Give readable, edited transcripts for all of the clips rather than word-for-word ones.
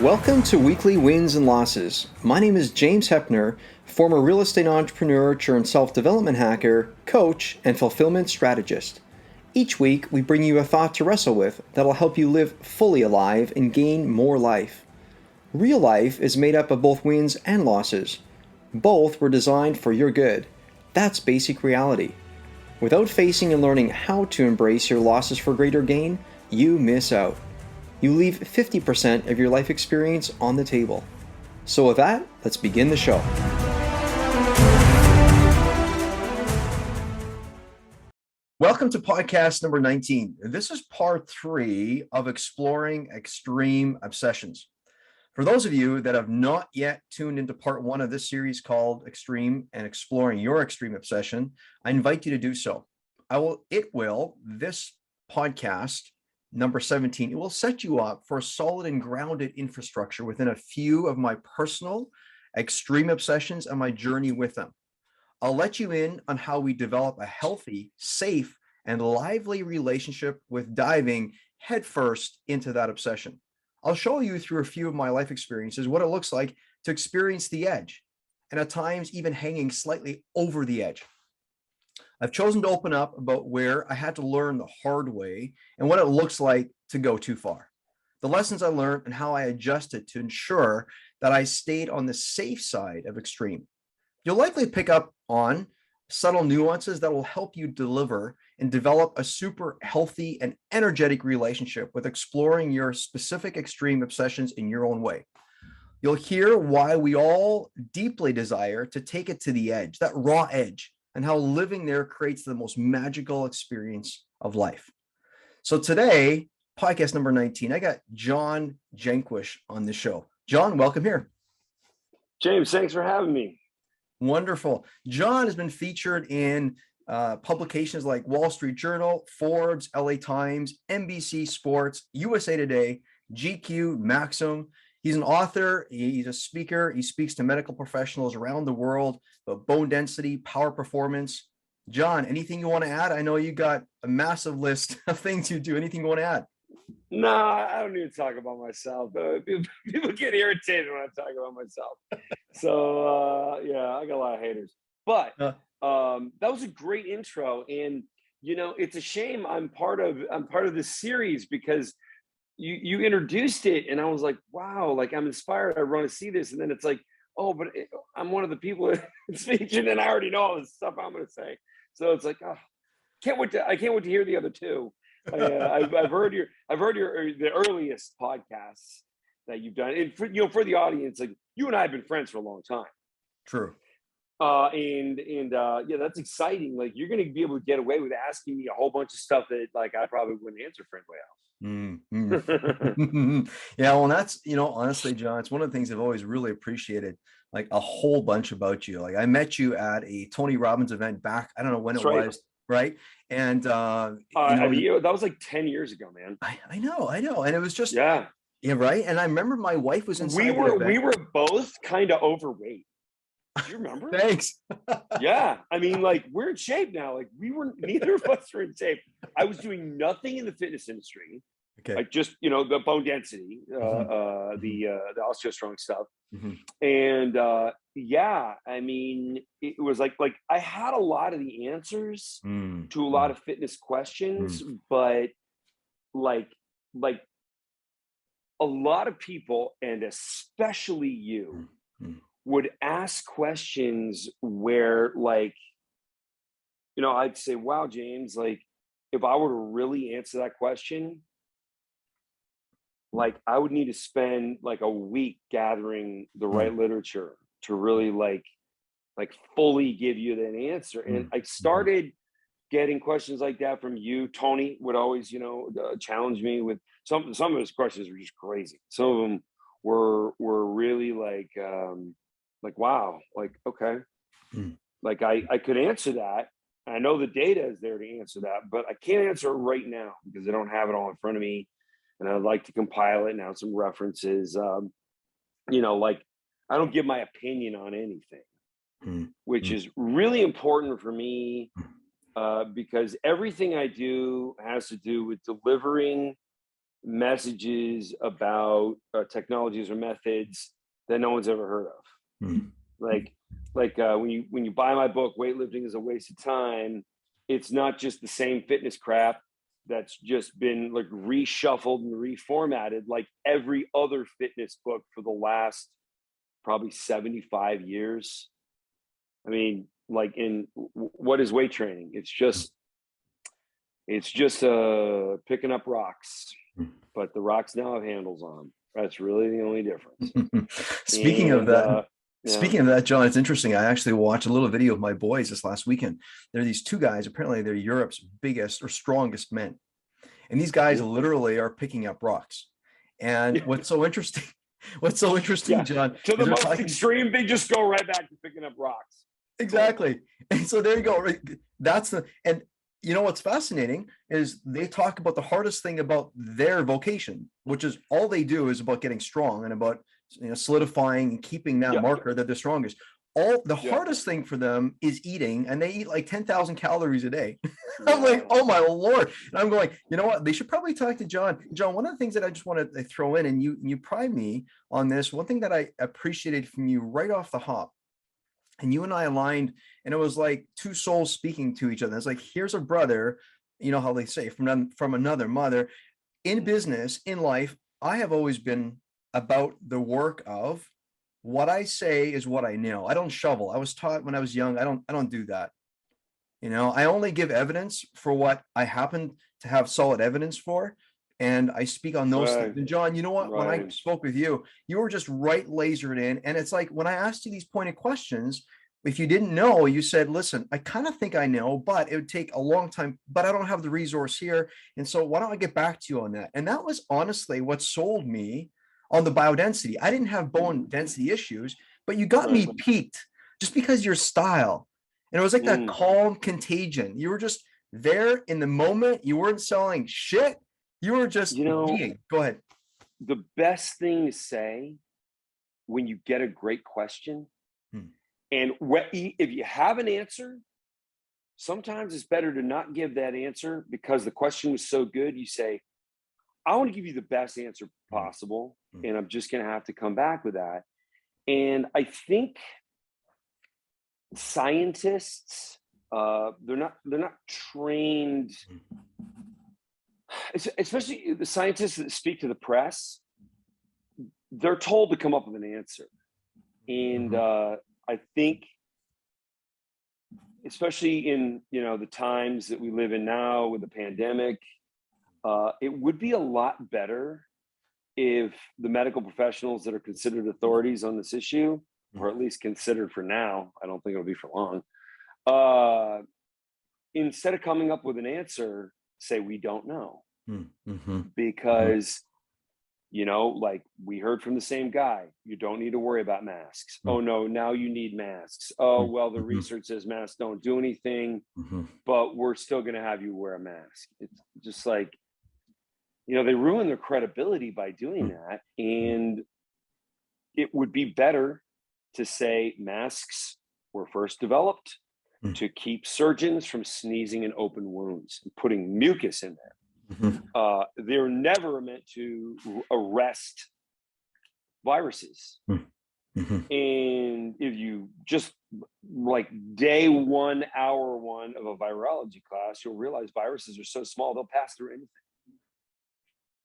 Welcome to Weekly Wins and Losses. My name is James Hepner, former real estate entrepreneur turned self-development hacker, coach, and fulfillment strategist. Each week, we bring you a thought to wrestle with that'll help you live fully alive and gain more life. Real life is made up of both wins and losses. Both were designed for your good. That's basic reality. Without facing and learning how to embrace your losses for greater gain, you miss out. You leave 50% of your life experience on the table. So with that, let's begin the show. Welcome to podcast number 19. This is part 3 of exploring extreme obsessions. For those of you that have not yet tuned into part 1 of this series called Extreme and Exploring Your Extreme Obsession, I invite you to do so. This podcast, number 17, it will set you up for a solid and grounded infrastructure within a few of my personal extreme obsessions and my journey with them. I'll let you in on how we develop a healthy, safe, and lively relationship with diving headfirst into that obsession. I'll show you through a few of my life experiences what it looks like to experience the edge, and at times even hanging slightly over the edge. I've chosen to open up about where I had to learn the hard way and what it looks like to go too far. The lessons I learned and how I adjusted to ensure that I stayed on the safe side of extreme. You'll likely pick up on subtle nuances that will help you deliver and develop a super healthy and energetic relationship with exploring your specific extreme obsessions in your own way. You'll hear why we all deeply desire to take it to the edge, that raw edge, and how living there creates the most magical experience of life. So today, podcast number 19, I got John Jaquish on the show. John, welcome here. James, thanks for having me. Wonderful. John has been featured in publications like Wall Street Journal, Forbes, LA Times, NBC Sports, USA Today, GQ, Maxim. He's an author, he's a speaker, he speaks to medical professionals around the world about bone density, power performance. John, anything you want to add? I know you got a massive list of things you do. Anything you want to add? No, I don't need to talk about myself. People get irritated when I talk about myself. So, yeah, I got a lot of haters. But that was a great intro. And, you know, it's a shame I'm part of this series because you introduced it and I was like, wow, like I'm inspired. I want to see this. And then it's like, oh, but I'm one of the people that's featured and I already know all the stuff I'm going to say. So it's like, oh, I can't wait to hear the other two. I've heard the earliest podcasts that you've done. And for the audience, like you and I have been friends for a long time. True. Yeah, that's exciting. Like you're going to be able to get away with asking me a whole bunch of stuff that like I probably wouldn't answer for anybody else. Yeah, well, that's, honestly, John, it's one of the things I've always really appreciated, like a whole bunch about you. Like I met you at a Tony Robbins event back, I don't know when it was, right? And that was like 10 years ago, man. I know. And it was just, yeah, right. And I remember my wife was inside. We were both kind of overweight. Do you remember? Thanks. Yeah. I mean, like we're in shape now. Like neither of us were in shape. I was doing nothing in the fitness industry. Okay. Like just, the bone density, the osteostrong stuff. And yeah, I mean, it was like I had a lot of the answers to a lot of fitness questions, but like a lot of people, and especially you, would ask questions where like, I'd say, wow, James, like if I were to really answer that question, like I would need to spend like a week gathering the right literature to really like fully give you that answer. And I started getting questions like that from you. Tony would always, challenge me with some of his questions were just crazy. Some of them were really like wow, like, okay. Like I could answer that. I know the data is there to answer that, but I can't answer it right now because I don't have it all in front of me. And I'd like to compile it now, some references. Like I don't give my opinion on anything, which is really important for me because everything I do has to do with delivering messages about technologies or methods that no one's ever heard of. Mm. Like when you buy my book, Weightlifting is a Waste of Time, it's not just the same fitness crap that's just been like reshuffled and reformatted like every other fitness book for the last probably 75 years. I mean, like what is weight training? It's just picking up rocks, but the rocks now have handles on them. That's really the only difference. Speaking of that, John, it's interesting. I actually watched a little video of my boys this last weekend. There are these two guys, apparently they're Europe's biggest or strongest men. And these guys literally are picking up rocks. And what's so interesting, John, to the most extreme, they just go right back to picking up rocks. Exactly. And so there you go. Right? And you know, what's fascinating is they talk about the hardest thing about their vocation, which is all they do is about getting strong and about, you know, solidifying and keeping that marker that they're strongest. The hardest thing for them is eating, and they eat like 10,000 calories a day. I'm like, oh my Lord. And I'm going, you know what? They should probably talk to John. John, one of the things that I just want to throw in, and you pride me on this, one thing that I appreciated from you right off the hop, and you and I aligned, and it was like two souls speaking to each other. It's like, here's a brother, you know how they say, from another mother. In business, in life, I have always been about the work of what I say is what I know. I don't shovel. I was taught when I was young, I don't do that. You know, I only give evidence for what I happen to have solid evidence for. And I speak on those things. And John, you know what? When I spoke with you, you were just right lasered in. And it's like, when I asked you these pointed questions, if you didn't know, you said, listen, I kind of think I know, but it would take a long time, but I don't have the resource here. And so why don't I get back to you on that? And that was honestly what sold me on the biodensity. I didn't have bone density issues, but you got me peaked just because your style. And it was like that calm contagion. You were just there in the moment. You weren't selling shit. You were just being. Go ahead. The best thing to say when you get a great question, and if you have an answer, sometimes it's better to not give that answer because the question was so good. You say, I want to give you the best answer possible, and I'm just going to have to come back with that. And I think scientists, they're not trained, especially the scientists that speak to the press. They're told to come up with an answer, and I think, especially in the times that we live in now with the pandemic, it would be a lot better if the medical professionals that are considered authorities on this issue, or at least considered for now, I don't think it'll be for long, instead of coming up with an answer, say we don't know. Because, like we heard from the same guy, you don't need to worry about masks. Oh no, now you need masks. Oh, well, the research says masks don't do anything, but we're still going to have you wear a mask. It's just like, they ruin their credibility by doing that. And it would be better to say masks were first developed to keep surgeons from sneezing in open wounds and putting mucus in there. They're never meant to arrest viruses. And if you just like day one, hour one of a virology class, you'll realize viruses are so small, they'll pass through anything.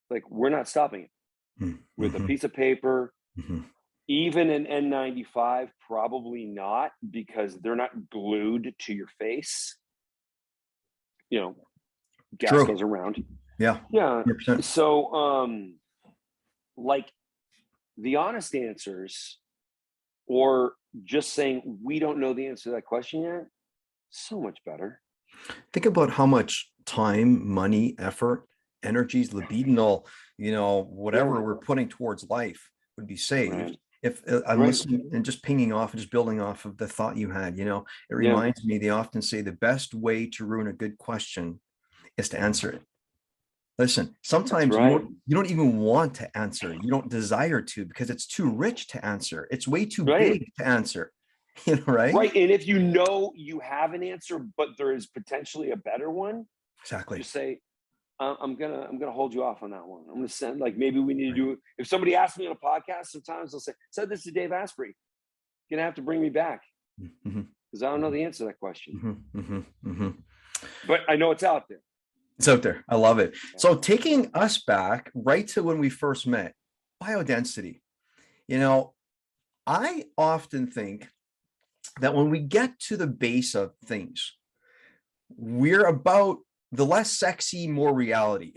Like, we're not stopping it with a piece of paper, even an N95, probably not, because they're not glued to your face. Gas goes around. Yeah. 100%. So, like, the honest answers, or just saying we don't know the answer to that question yet, so much better. Think about how much time, money, effort, energies, libidinal, whatever we're putting towards life would be saved. If I'm listening and just pinging off and just building off of the thought you had, it reminds me, they often say the best way to ruin a good question is to answer it. Listen, sometimes you don't even want to answer. You don't desire to, because it's too rich to answer. It's way too big to answer. Right? Right. And if you have an answer, but there is potentially a better one, exactly. just say, I'm gonna hold you off on that one. I'm gonna send, like, maybe we need to do, if somebody asks me on a podcast, sometimes they'll say, "Said this to Dave Asprey." You're gonna have to bring me back because I don't know the answer to that question. But I know it's out there. It's out there. I love it. So taking us back right to when we first met, biodensity. You know, I often think that when we get to the base of things, we're about the less sexy, more reality,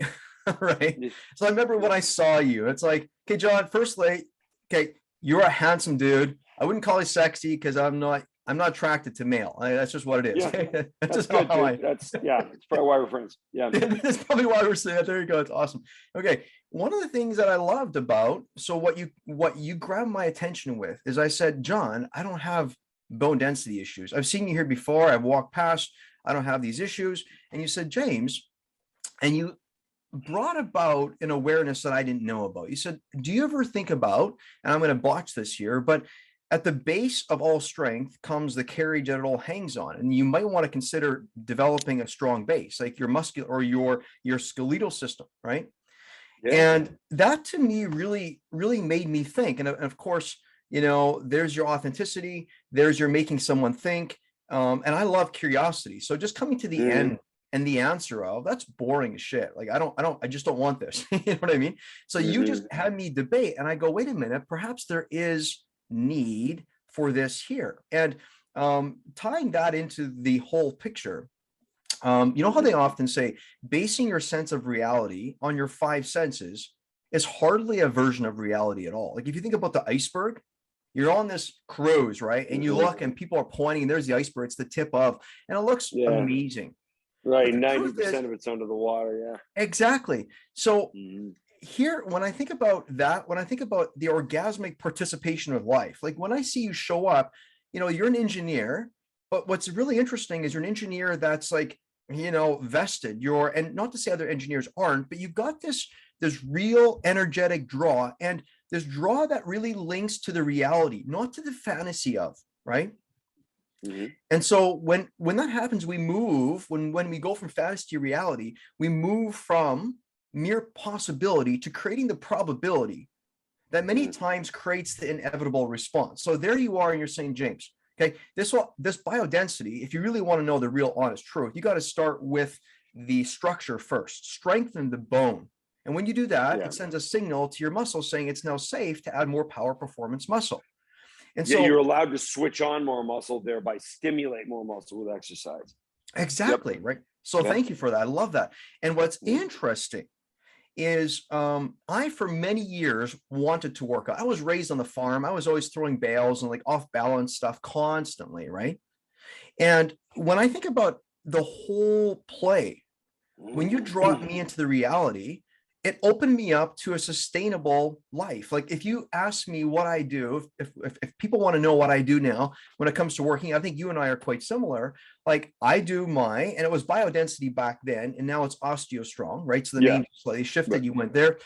right? So I remember when I saw you, it's like, okay, John, firstly, okay, you're a handsome dude. I wouldn't call you sexy because I'm not attracted to male. That's just what it is. Yeah, that's just good, how dude. That's probably why we're friends. Yeah, that's probably why we're saying that. There you go. It's awesome. Okay, one of the things that I loved about, so what you grabbed my attention with is, I said, John, I don't have bone density issues. I've seen you here before. I've walked past. I don't have these issues. And you said, James, and you brought about an awareness that I didn't know about. You said, do you ever think about, and I'm going to botch this here, but at the base of all strength comes the carriage that it all hangs on. And you might want to consider developing a strong base, like your muscular or your skeletal system, right? Yeah. And that to me really, really made me think. And of course, you know, there's your authenticity, there's your making someone think. And I love curiosity. So just coming to the end and the answer of, that's boring as shit. Like, I just don't want this. You know what I mean? So you just had me debate, and I go, wait a minute, perhaps there is need for this here. And tying that into the whole picture, you know how they often say basing your sense of reality on your five senses is hardly a version of reality at all. Like, if you think about the iceberg, you're on this cruise, right? And you look and people are pointing, and there's the iceberg, it's the tip of, and it looks amazing. Right. 90% of it's under the water. Yeah, exactly. So here, when I think about that, when I think about the orgasmic participation of life, like when I see you show up, you know, you're an engineer, but what's really interesting is you're an engineer that's like, you know, vested. And not to say other engineers aren't, but you've got this real energetic draw, and this draw that really links to the reality, not to the fantasy of, right? And so when that happens, we move, when we go from fantasy to reality, we move from mere possibility to creating the probability that many times creates the inevitable response. So there you are, and you're saying, James, okay, this biodensity, if you really want to know the real honest truth, you got to start with the structure first, strengthen the bone. And when you do that, it sends a signal to your muscle saying it's now safe to add more power performance muscle. And so you're allowed to switch on more muscle, thereby stimulate more muscle with exercise. Exactly. Right. So thank you for that. I love that. And what's interesting is I, for many years, wanted to work out. I was raised on the farm. I was always throwing bales and like off balance stuff constantly. Right. And when I think about the whole play, when you brought me into the reality, it opened me up to a sustainable life. Like, if you ask me what I do, if people want to know what I do now when it comes to working, I think you and I are quite similar. Like, I do and it was biodensity back then, and now it's OsteoStrong, right? So the name slightly shifted. You went there.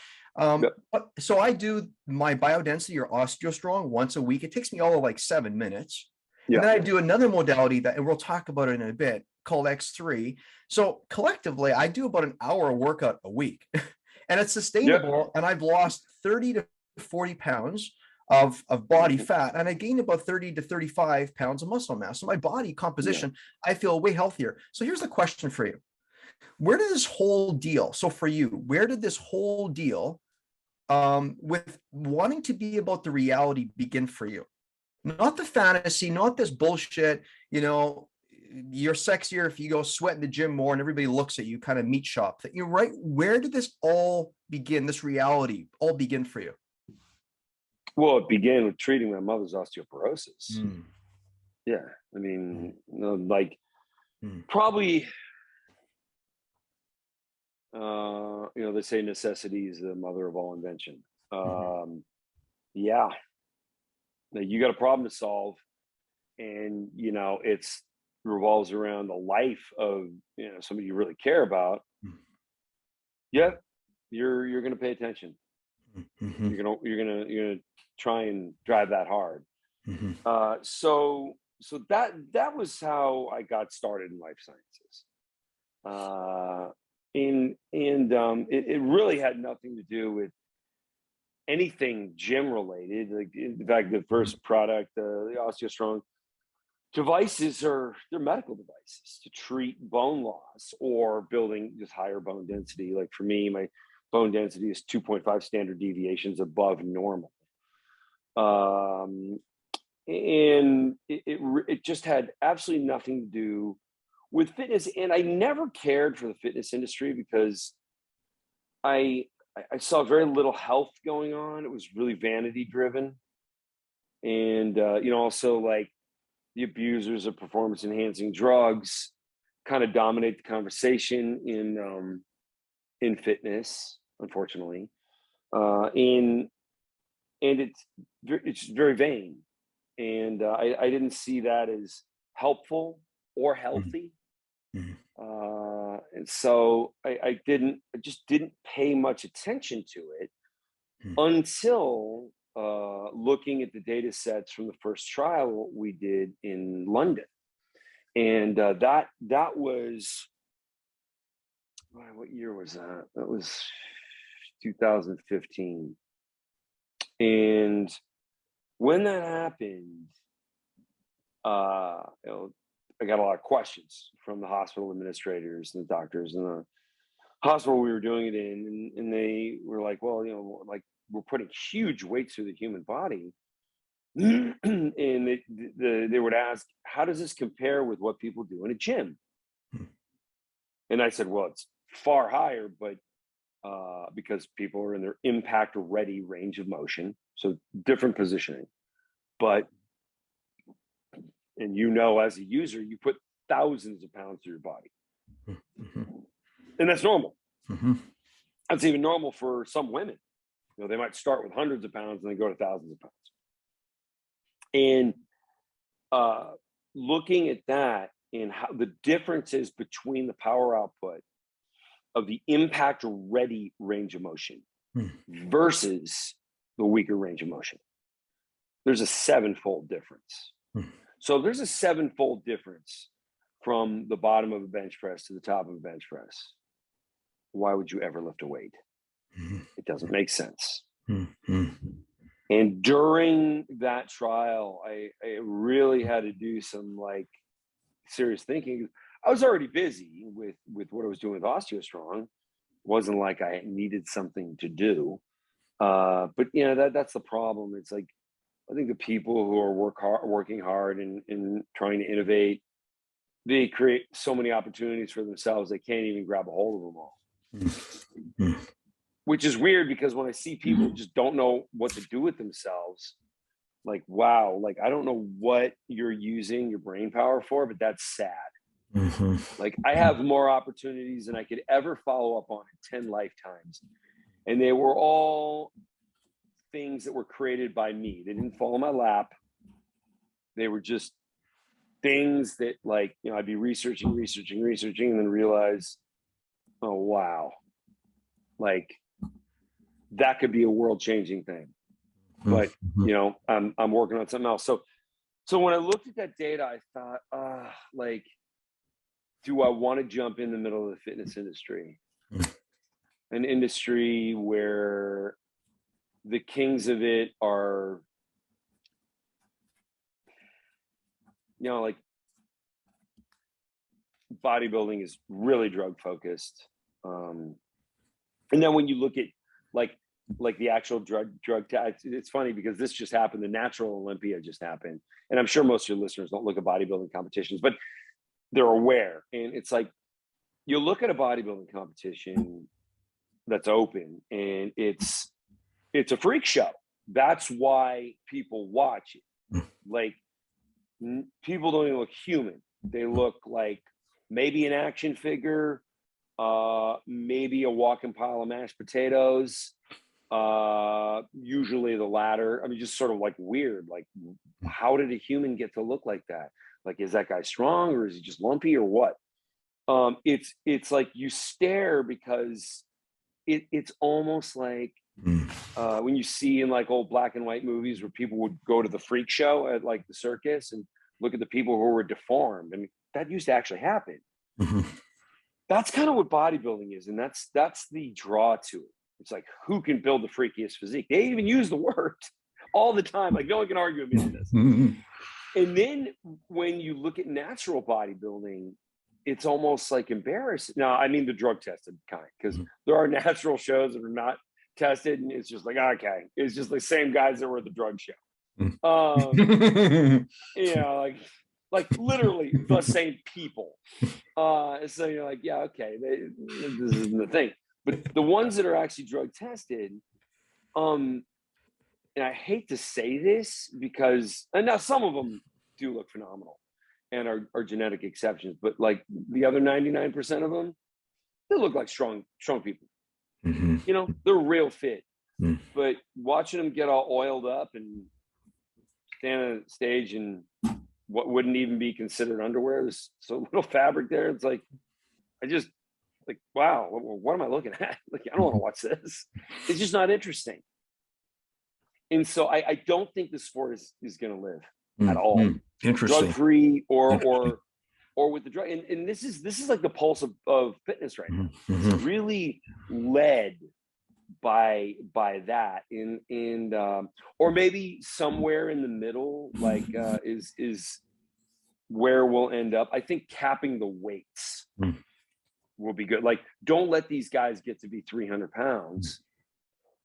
So I do my biodensity or OsteoStrong once a week. It takes me all of like 7 minutes. And then I do another modality that, and we'll talk about it in a bit, called X3. So collectively, I do about an hour workout a week. And it's sustainable. And I've lost 30 to 40 pounds of body fat, and I gained about 30 to 35 pounds of muscle mass. So my body composition, I feel way healthier. So here's the question for you. Where did this whole deal, so for you, where did this whole deal with wanting to be about the reality begin for you? Not the fantasy, not this bullshit, you know, you're sexier if you go sweat in the gym more and everybody looks at you, kind of meat shop that you're right. Where did this all begin? This reality all begin for you? Well, it began with treating my mother's osteoporosis. Yeah. I mean, probably, you know, they say necessity is the mother of all invention. Yeah. Now, you got a problem to solve, and, you know, it's revolves around the life of, you know, somebody you really care about. You're going to pay attention. You're going to try and drive that hard. So that was how I got started in life sciences. It really had nothing to do with anything gym related. Like, in fact, the first product, the OsteoStrong devices, they're medical devices to treat bone loss or building just higher bone density. Like for me, my bone density is 2.5 standard deviations above normal. And it just had absolutely nothing to do with fitness. And I never cared for the fitness industry because I saw very little health going on. It was really vanity driven. And, also like the abusers of performance enhancing drugs kind of dominate the conversation in fitness, unfortunately. And it's very vain. And I didn't see that as helpful or healthy. And so I just didn't pay much attention to it until looking at the data sets from the first trial we did in London. And that was, what year was that? That was 2015. And when that happened, I got a lot of questions from the hospital administrators and the doctors in the hospital we were doing it in. And they were like, well, like, we're putting huge weights through the human body. And they would ask, how does this compare with what people do in a gym? And I said, well, it's far higher, but because people are in their impact ready range of motion, so different positioning. But, and as a user, you put thousands of pounds through your body. And that's normal. That's even normal for some women. They might start with hundreds of pounds and then go to thousands of pounds. And looking at that and how the differences between the power output of the impact ready range of motion versus the weaker range of motion, there's a 7-fold difference. So there's a 7-fold difference from the bottom of a bench press to the top of a bench press. Why would you ever lift a weight? It doesn't make sense. And during that trial, I really had to do some like serious thinking. I was already busy with what I was doing with OsteoStrong. It wasn't like I needed something to do. But that's the problem. It's like, I think the people who are working hard and trying to innovate, they create so many opportunities for themselves, they can't even grab a hold of them all. Which is weird, because when I see people just don't know what to do with themselves, like, wow, like, I don't know what you're using your brain power for, but that's sad. Like, I have more opportunities than I could ever follow up on in 10 lifetimes. And they were all things that were created by me. They didn't fall in my lap. They were just things that, like, I'd be researching, and then realize, oh, wow, like, that could be a world-changing thing. But I'm working on something else. So when I looked at that data, I thought, like, do I want to jump in the middle of the fitness industry? An industry where the kings of it are, like, bodybuilding is really drug focused. And then when you look at like the actual drug it's funny because this just happened. The Natural Olympia just happened. And I'm sure most of your listeners don't look at bodybuilding competitions, but they're aware. And it's like, you look at a bodybuilding competition that's open and it's a freak show. That's why people watch it. Like, people don't even look human. They look like maybe an action figure, maybe a walking pile of mashed potatoes, usually the latter. I mean, just sort of like weird. Like, how did a human get to look like that? Like, is that guy strong, or is he just lumpy, or what? It's like you stare because it's almost like when you see in like old black and white movies where people would go to the freak show at like the circus and look at the people who were deformed. I mean, that used to actually happen. that's kind of what bodybuilding is. And that's the draw to it. It's like, who can build the freakiest physique? They even use the word all the time. Like, no one can argue with me on this. And then when you look at natural bodybuilding, it's almost like embarrassing. Now, I mean the drug tested kind, because there are natural shows that are not tested, and it's just like, okay, it's just the same guys that were at the drug show. You know, like literally the same people. So you're like, yeah, okay, this isn't the thing. But the ones that are actually drug tested, and I hate to say this because, and now some of them do look phenomenal and are genetic exceptions, but like the other 99% of them, they look like strong people. You know, they're real fit. But watching them get all oiled up and stand on a stage in what wouldn't even be considered underwear, there's so little fabric there. It's like, I just like, wow, what am I looking at? Like, I don't want to watch this. It's just not interesting. And so I don't think the sport is going to live at all. Interesting. Drug-free or with the drug. And this is like the pulse of fitness right now. It's really led by that, and or maybe somewhere in the middle, like is where we'll end up. I think capping the weights will be good. Like, don't let these guys get to be 300 pounds,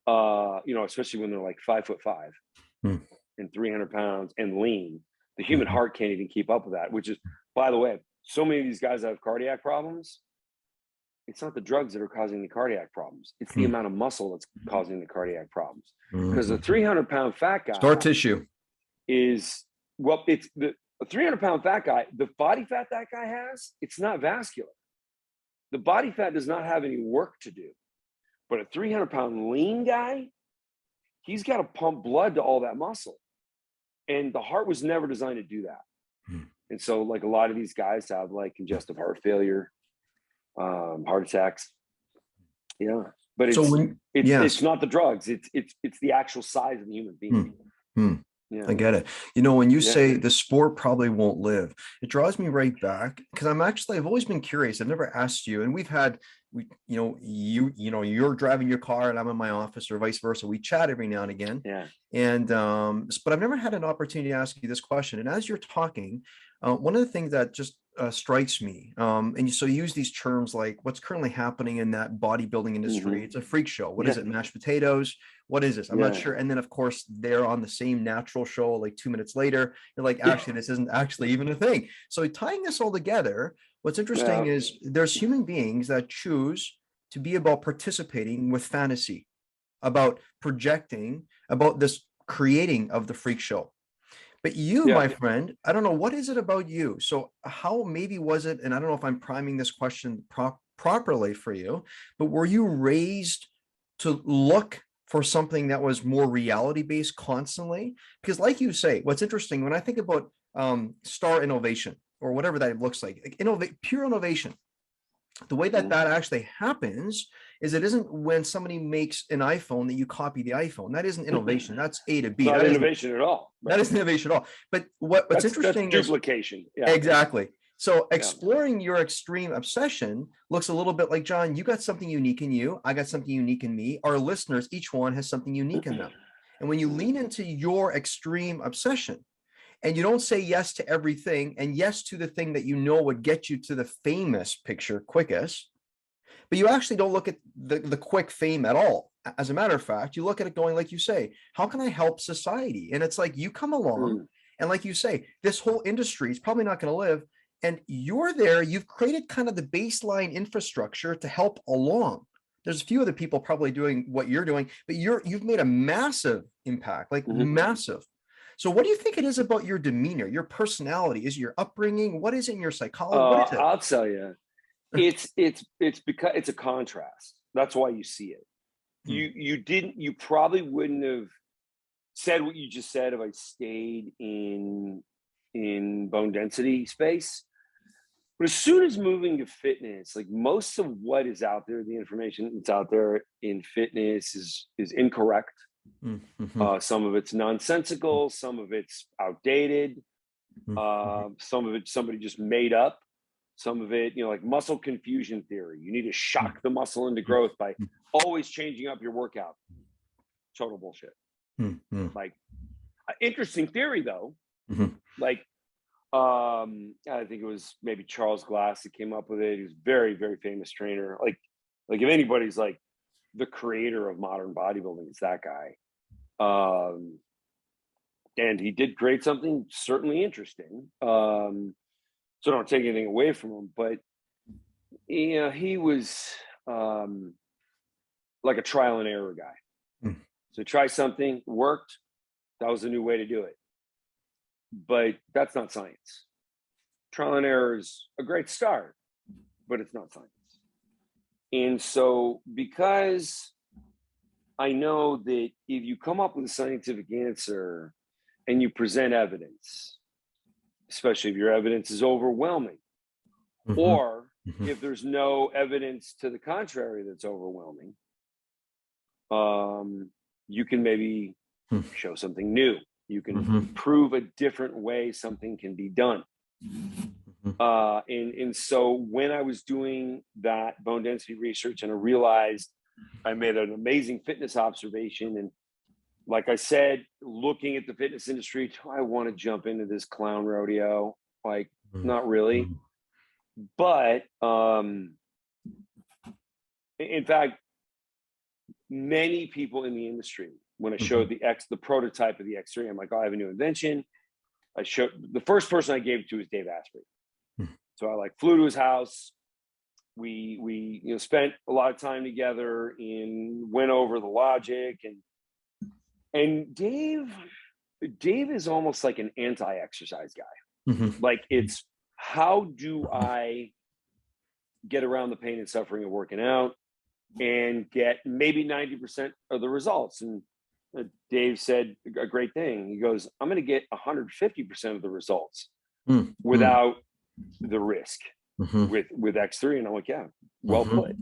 you know, especially when they're like 5'5" and 300 pounds and lean. The human heart can't even keep up with that, which is, by the way, so many of these guys have cardiac problems. It's not the drugs that are causing the cardiac problems. It's the amount of muscle that's causing the cardiac problems. Because the 300-pound fat guy, scar tissue, is, well, it's the 300-pound fat guy, the body fat that guy has, it's not vascular. The body fat does not have any work to do. But a 300-pound lean guy, he's got to pump blood to all that muscle. And the heart was never designed to do that. And so, like, a lot of these guys have like congestive heart failure, heart attacks. Yeah. But it's not the drugs. It's the actual size of the human being. Yeah. I get it. You know, when you say the sport probably won't live, it draws me right back, because I've always been curious. I've never asked you, and you're driving your car and I'm in my office, or vice versa. We chat every now and again. Yeah. And, but I've never had an opportunity to ask you this question. And as you're talking, one of the things that just strikes me, and so you use these terms like what's currently happening in that bodybuilding industry. It's a freak show. What is it? Mashed potatoes? What is this? I'm not sure. And then of course they're on the same natural show, like 2 minutes later, you're like, actually, this isn't actually even a thing. So tying this all together, what's interesting is there's human beings that choose to be about participating with fantasy, about projecting, about this creating of the freak show. But you, my friend, I don't know, what is it about you? So how maybe was it, and I don't know if I'm priming this question properly for you, but were you raised to look for something that was more reality-based constantly? Because like you say, what's interesting, when I think about star innovation, or whatever that looks like pure innovation, the way that actually happens is it isn't when somebody makes an iPhone that you copy the iPhone. That isn't innovation. That's A to B. Not innovation at all. That isn't innovation at all. But what's interesting is duplication. Exactly. So exploring your extreme obsession looks a little bit like, John, you got something unique in you. I got something unique in me. Our listeners, each one has something unique in them. And when you lean into your extreme obsession, and you don't say yes to everything and yes to the thing that you know would get you to the famous picture quickest, but you actually don't look at the quick fame at all. As a matter of fact, you look at it going, like you say, how can I help society? And it's like you come along and like you say, this whole industry is probably not going to live. And you're there, you've created kind of the baseline infrastructure to help along. There's a few other people probably doing what you're doing, but you've made a massive impact, like massive. So what do you think it is about your demeanor, your personality? Is it your upbringing? What is it in your psychology? What is it? I'll tell you, it's because it's a contrast. That's why you see it. You probably wouldn't have said what you just said if I stayed in bone density space. But as soon as moving to fitness, like most of what is out there, the information that's out there in fitness is incorrect. Some of it's nonsensical, some of it's outdated, some of it somebody just made up. some of it, like muscle confusion theory. You need to shock the muscle into growth by always changing up your workout. Total bullshit. Like, interesting theory though. Like, I think it was maybe Charles Glass that came up with it. He was very, very famous trainer. Like if anybody's like the creator of modern bodybuilding, it's that guy. And he did create something certainly interesting. So don't take anything away from him, but he was like a trial and error guy. So try something, worked. That was a new way to do it. But that's not science. Trial and error is a great start, but it's not science. And so because I know that if you come up with a scientific answer and you present evidence, especially if your evidence is overwhelming, or if there's no evidence to the contrary that's overwhelming, you can maybe show something new. You can prove a different way something can be done. And so when I was doing that bone density research and I realized I made an amazing fitness observation, and like I said, looking at the fitness industry, do I want to jump into this clown rodeo? Like, not really. But in fact, many people in the industry, when I showed the prototype of the X3, I'm like, oh, I have a new invention. I showed the first person I gave it to was Dave Asprey. So I flew to his house. We spent a lot of time together and went over the logic, and Dave is almost like an anti-exercise guy. Like, it's how do I get around the pain and suffering of working out and get maybe 90% of the results? And Dave said a great thing. He goes, I'm going to get 150% of the results without the risk with X3. And I'm like, yeah, well put.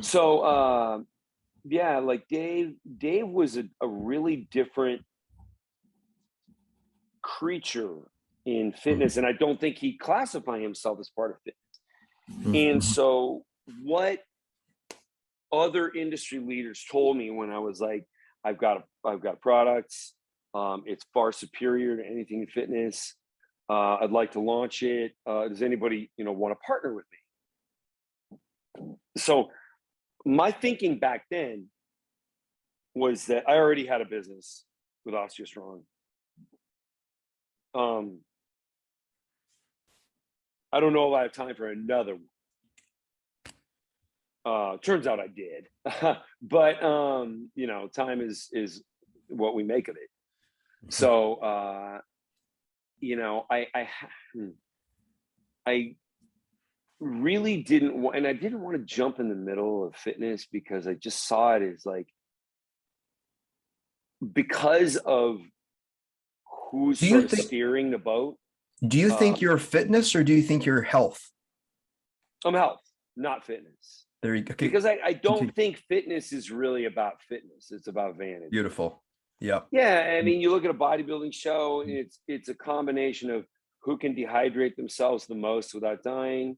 So, like Dave was a really different creature in fitness. And I don't think he classified himself as part of fitness. And so what other industry leaders told me when I was like, I've got products. It's far superior to anything in fitness. I'd like to launch it. Does anybody, want to partner with me? So my thinking back then was that I already had a business with OsteoStrong. I don't know if I have time for another one. Turns out I did, but time is what we make of it. So I really didn't want, and I didn't want to jump in the middle of fitness because I just saw it as like, because of who's steering the boat. Do you think you're fitness, or do you think you're health? I'm health, not fitness. There you go. Okay. Because I don't think fitness is really about fitness. It's about vanity. Beautiful. Yeah. Yeah. I mean, you look at a bodybuilding show, and it's a combination of who can dehydrate themselves the most without dying,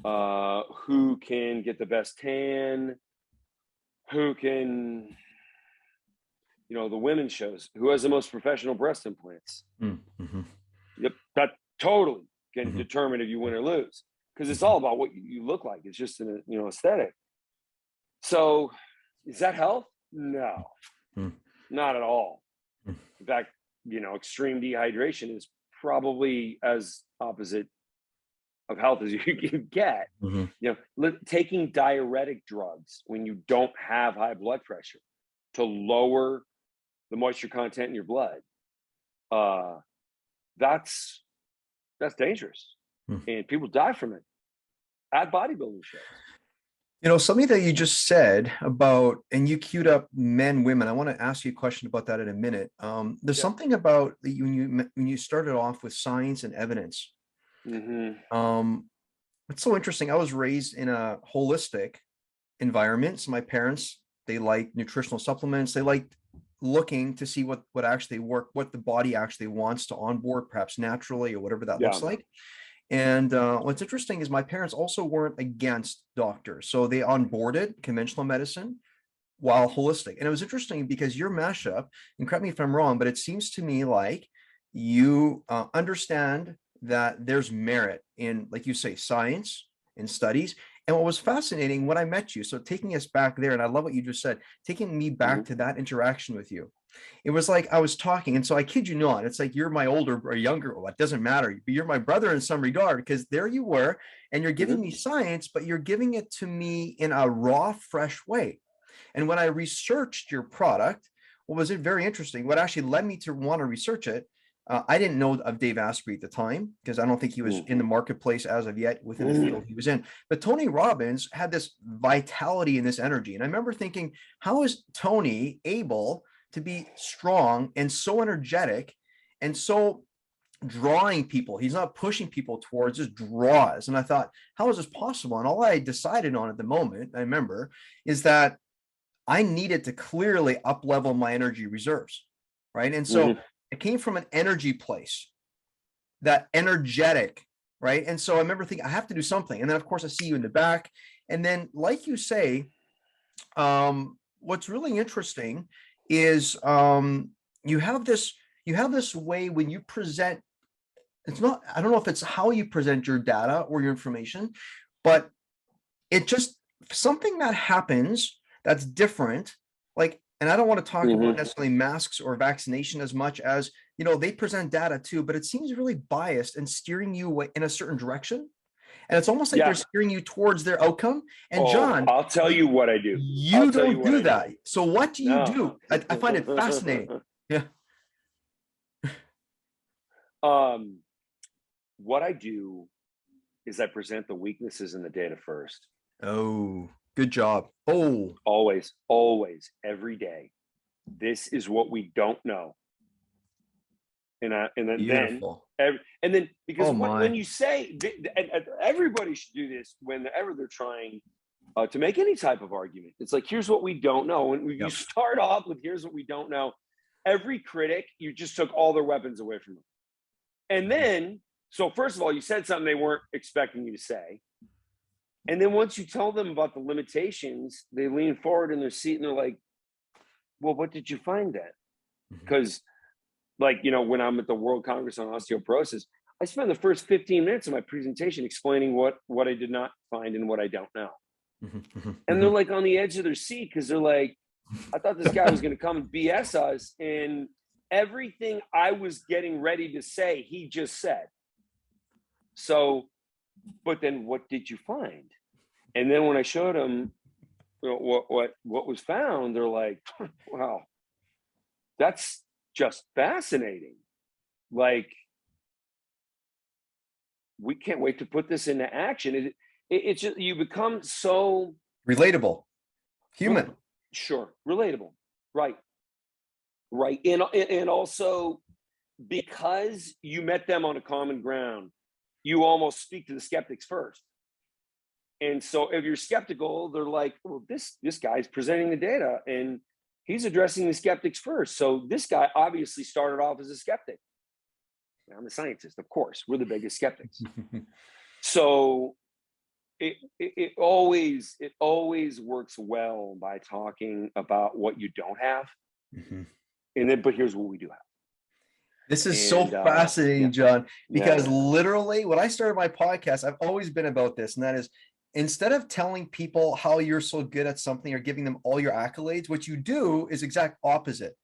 who can get the best tan, who can, the women's shows, who has the most professional breast implants. Yep. That totally can determine if you win or lose, because it's all about what you look like. It's just an aesthetic. So is that health? No, not at all. In fact, extreme dehydration is probably as opposite of health as you can get. Taking diuretic drugs when you don't have high blood pressure to lower the moisture content in your blood, that's dangerous, and people die from it at bodybuilding shows. Something that you just said about, and you queued up men, women. I want to ask you a question about that in a minute. There's something about when you started off with science and evidence. It's so interesting. I was raised in a holistic environment. So my parents, they liked nutritional supplements. They liked looking to see what actually worked, what the body actually wants to onboard, perhaps naturally or whatever that looks like. And what's interesting is my parents also weren't against doctors. So they onboarded conventional medicine while holistic. And it was interesting because your mashup, and correct me if I'm wrong, but it seems to me like you understand that there's merit in, like you say, science and studies. And what was fascinating when I met you, so taking us back there, and I love what you just said, taking me back to that interaction with you. It was like I was talking, and so I kid you not, it's like you're my older or younger, well, it doesn't matter, but you're my brother in some regard, because there you were, and you're giving me science, but you're giving it to me in a raw, fresh way. And when I researched your product, what was it very interesting? What actually led me to want to research it, I didn't know of Dave Asprey at the time, because I don't think he was in the marketplace as of yet within the field he was in. But Tony Robbins had this vitality and this energy. And I remember thinking, how is Tony able to be strong and so energetic and so drawing people? He's not pushing people towards, just draws. And I thought, how is this possible? And all I decided on at the moment, I remember, is that I needed to clearly up level my energy reserves, right? And so it came from an energy place, that energetic, right? And so I remember thinking, I have to do something. And then of course I see you in the back. And then, like you say, what's really interesting is you have this way when you present. It's not, I don't know if it's how you present your data or your information, but it just something that happens that's different. Like, and I don't want to talk about necessarily masks or vaccination as much as, you know, they present data too, but it seems really biased and steering you in a certain direction. And it's almost like they're steering you towards their outcome. And John, I'll tell you what I do. You don't do that. So what do you do? I find it fascinating. Yeah. What I do is I present the weaknesses in the data first. Oh, good job. Oh, always, every day. This is what we don't know. And then because when you say, and everybody should do this whenever they're trying to make any type of argument. It's like, here's what we don't know. And you start off with, here's what we don't know. Every critic, you just took all their weapons away from them. And then, so first of all, you said something they weren't expecting you to say. And then once you tell them about the limitations, they lean forward in their seat and they're like, well, what did you find then? Because like, you know, when I'm at the World Congress on Osteoporosis, I spend the first 15 minutes of my presentation explaining what I did not find and what I don't know. And they're like on the edge of their seat because they're like, I thought this guy was going to come and BS us. And everything I was getting ready to say, he just said. So, but then what did you find? And then when I showed them what was found, they're like, wow, that's just fascinating. Like, we can't wait to put this into action. It's just, you become so relatable, human. Sure, relatable, right. And also because you met them on a common ground, you almost speak to the skeptics first. And so if you're skeptical, they're like, well, this guy's presenting the data and he's addressing the skeptics first. So this guy obviously started off as a skeptic. I'm a scientist, of course. We're the biggest skeptics. So it always works well by talking about what you don't have. And then, but here's what we do have. This is so fascinating, John, because literally when I started my podcast, I've always been about this. And that is, instead of telling people how you're so good at something or giving them all your accolades, what you do is exact opposite.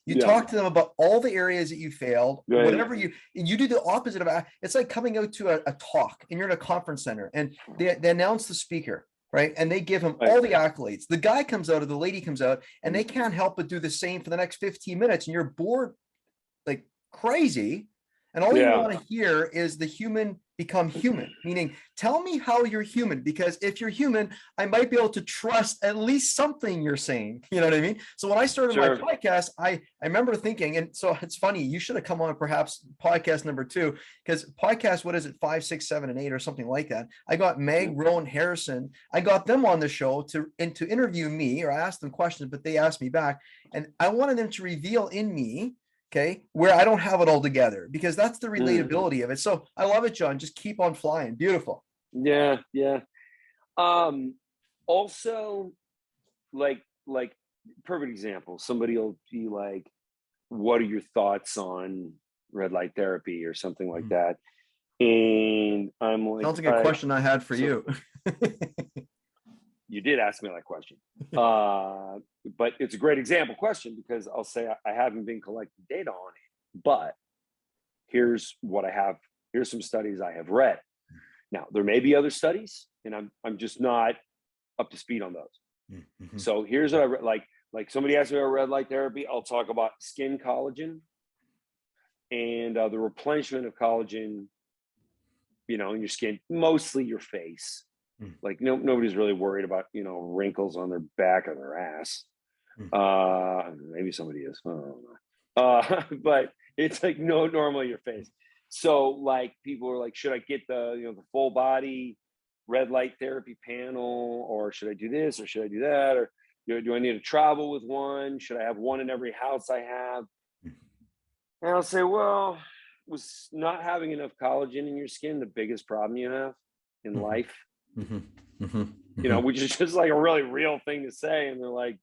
You talk to them about all the areas that you failed, whatever you do the opposite of. It's like coming out to a talk and you're in a conference center and they announce the speaker, right? And they give him all the accolades. The guy comes out or the lady comes out and they can't help but do the same for the next 15 minutes. And you're bored like crazy. And all you want to hear is the human become human, meaning tell me how you're human, because if you're human, I might be able to trust at least something you're saying. You know what I mean? So when I started my podcast, I remember thinking, and so it's funny, you should have come on perhaps podcast number 2, because podcast, what is it, 5, 6, 7, and 8 or something like that. I got Meg, Rowan, Harrison. I got them on the show to interview me, or I asked them questions, but they asked me back. And I wanted them to reveal in me Okay. Where I don't have it all together, because that's the Mm. relatability of it. So I love it, John. Just keep on flying. Beautiful. Yeah, yeah. Also, like perfect example. Somebody will be like, "What are your thoughts on red light therapy?" or something like Mhm. that, and I'm like, Sounds like "All a right, question I had for so you. you did ask me that question." But it's a great example question because I'll say I haven't been collecting data on it, but here's what I have. Here's some studies I have read. Now, there may be other studies, and I'm just not up to speed on those. Mhm. So here's what I read. Like somebody asked me about red light therapy, I'll talk about skin collagen and the replenishment of collagen, in your skin, mostly your face. Mm. Like nobody's really worried about wrinkles on their back or their ass. Mm. Maybe somebody is. I don't know. But it's like normally your face. So like people are like, should I get the full body red light therapy panel, or should I do this, or should I do that, or do I need to travel with one? Should I have one in every house I have? And I'll say, well, was not having enough collagen in your skin the biggest problem you have in Mhm. life? Mhm. Mhm. Mhm. Which is just like a really real thing to say. And they're like,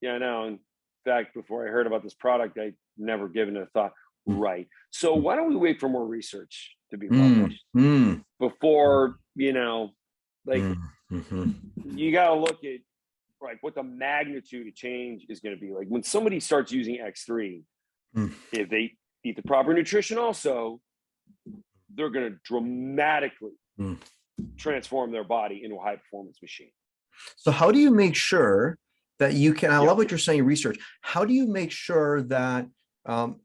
yeah, I know. In fact, before I heard about this product, I'd never given it a thought. Right. So why don't we wait for more research to be Mm. published Mm. before, like Mm. Mhm. you got to look at like what the magnitude of change is going to be. Like when somebody starts using X3, Mm. if they eat the proper nutrition also, they're going to dramatically Mm. transform their body into a high performance machine. So how do you make sure that you can, I Yeah. love what you're saying, research. How do you make sure that um,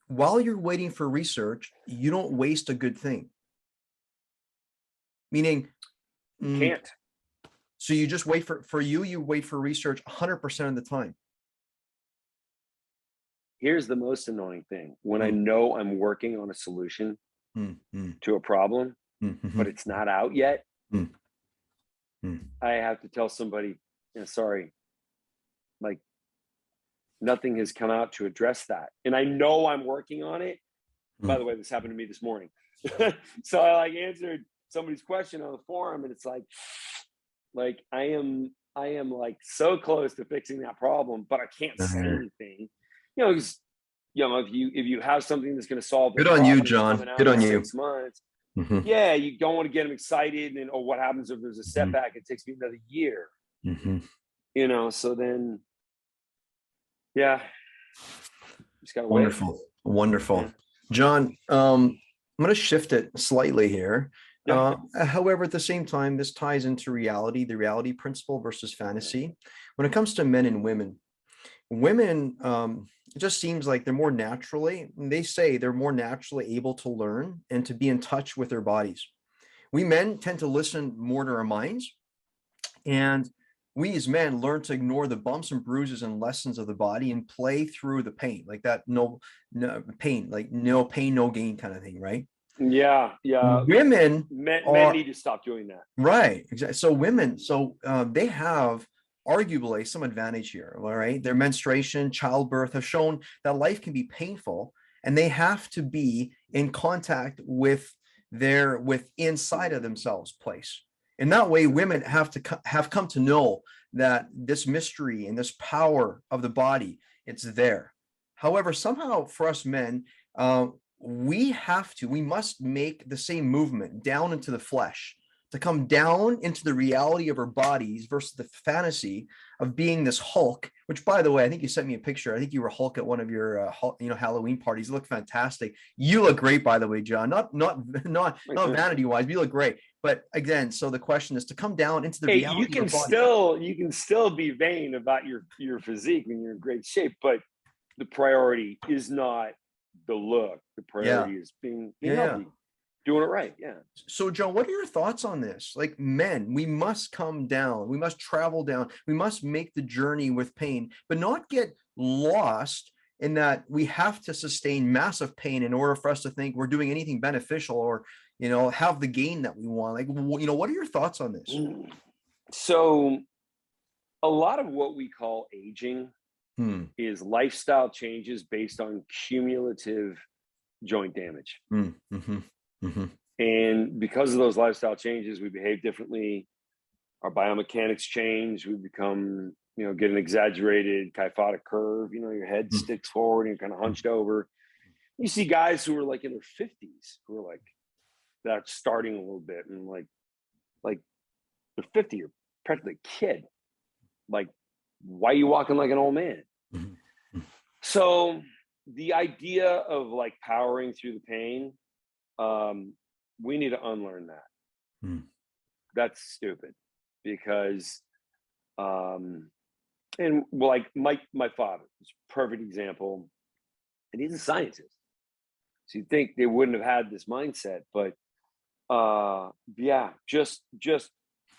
while you're waiting for research, you don't waste a good thing? Meaning, You can't. so you just wait you wait for research 100% of the time. Here's the most annoying thing. When I Mm. know I'm working on a solution Mm. Mm. to a problem, Mm. but Mhm. it's not out yet, Mm. Mm. I have to tell somebody, sorry, like nothing has come out to address that. And I know I'm working on it. By the way, this happened to me this morning. So I like answered somebody's question on the forum, and it's like I am like so close to fixing that problem, but I can't say Mm. anything. Because if you have something that's going to solve their Good on you, problem that's John. coming out Good in on you. 6 months, Mhm. yeah, you don't want to get them excited, and what happens if there's a Mhm. setback? It takes me another year, Mhm. So then, yeah, just gotta wait. Wonderful. Yeah, Wonderful. John, I'm going to shift it slightly here. yeah, However, at the same time, this ties into reality, the reality principle versus fantasy. When it comes to men and women, it just seems like they're more naturally, they say they're more naturally able to learn and to be in touch with their bodies. We men tend to listen more to our minds, and we as men learn to ignore the bumps and bruises and lessons of the body and play through the pain, like that no pain, like no pain, no gain kind of thing, right? yeah, yeah. Women Men are need to stop doing that. right, exactly. So women, they have arguably some advantage here, all right? Their menstruation, childbirth have shown that life can be painful, and they have to be in contact with with inside of themselves place. In that way, women have come to know that this mystery and this power of the body, it's there. However, somehow for us men, we must make the same movement down into the flesh, to come down into the reality of our bodies versus the fantasy of being this Hulk, which, by the way, I think you sent me a picture. I think you were Hulk at one of your Halloween parties. You look fantastic. You look great, by the way, John. Not vanity wise, but you look great. But again, so the question is to come down into the Hey, you reality of can our body. still be vain about your physique when you're in great shape, but the priority is not the look. The Yeah, priority is being yeah. healthy, doing it right. Yeah. So, John, what are your thoughts on this? Like, men, we must come down, we must travel down, we must make the journey with pain, but not get lost in that we have to sustain massive pain in order for us to think we're doing anything beneficial or, have the gain that we want. Like, what are your thoughts on this? So a lot of what we call aging is lifestyle changes based on cumulative joint damage. And because of those lifestyle changes, we behave differently. Our biomechanics change. We become, get an exaggerated kyphotic curve. Your head sticks forward and you're kind of hunched over. You see guys who are like in their 50s who are like, that's starting a little bit. And like they're 50, you're practically a kid. Like, why are you walking like an old man? So the idea of like powering through the pain, we need to unlearn that. That's stupid because, and like my father is a perfect example, and he's a scientist. So you'd think they wouldn't have had this mindset, but yeah, just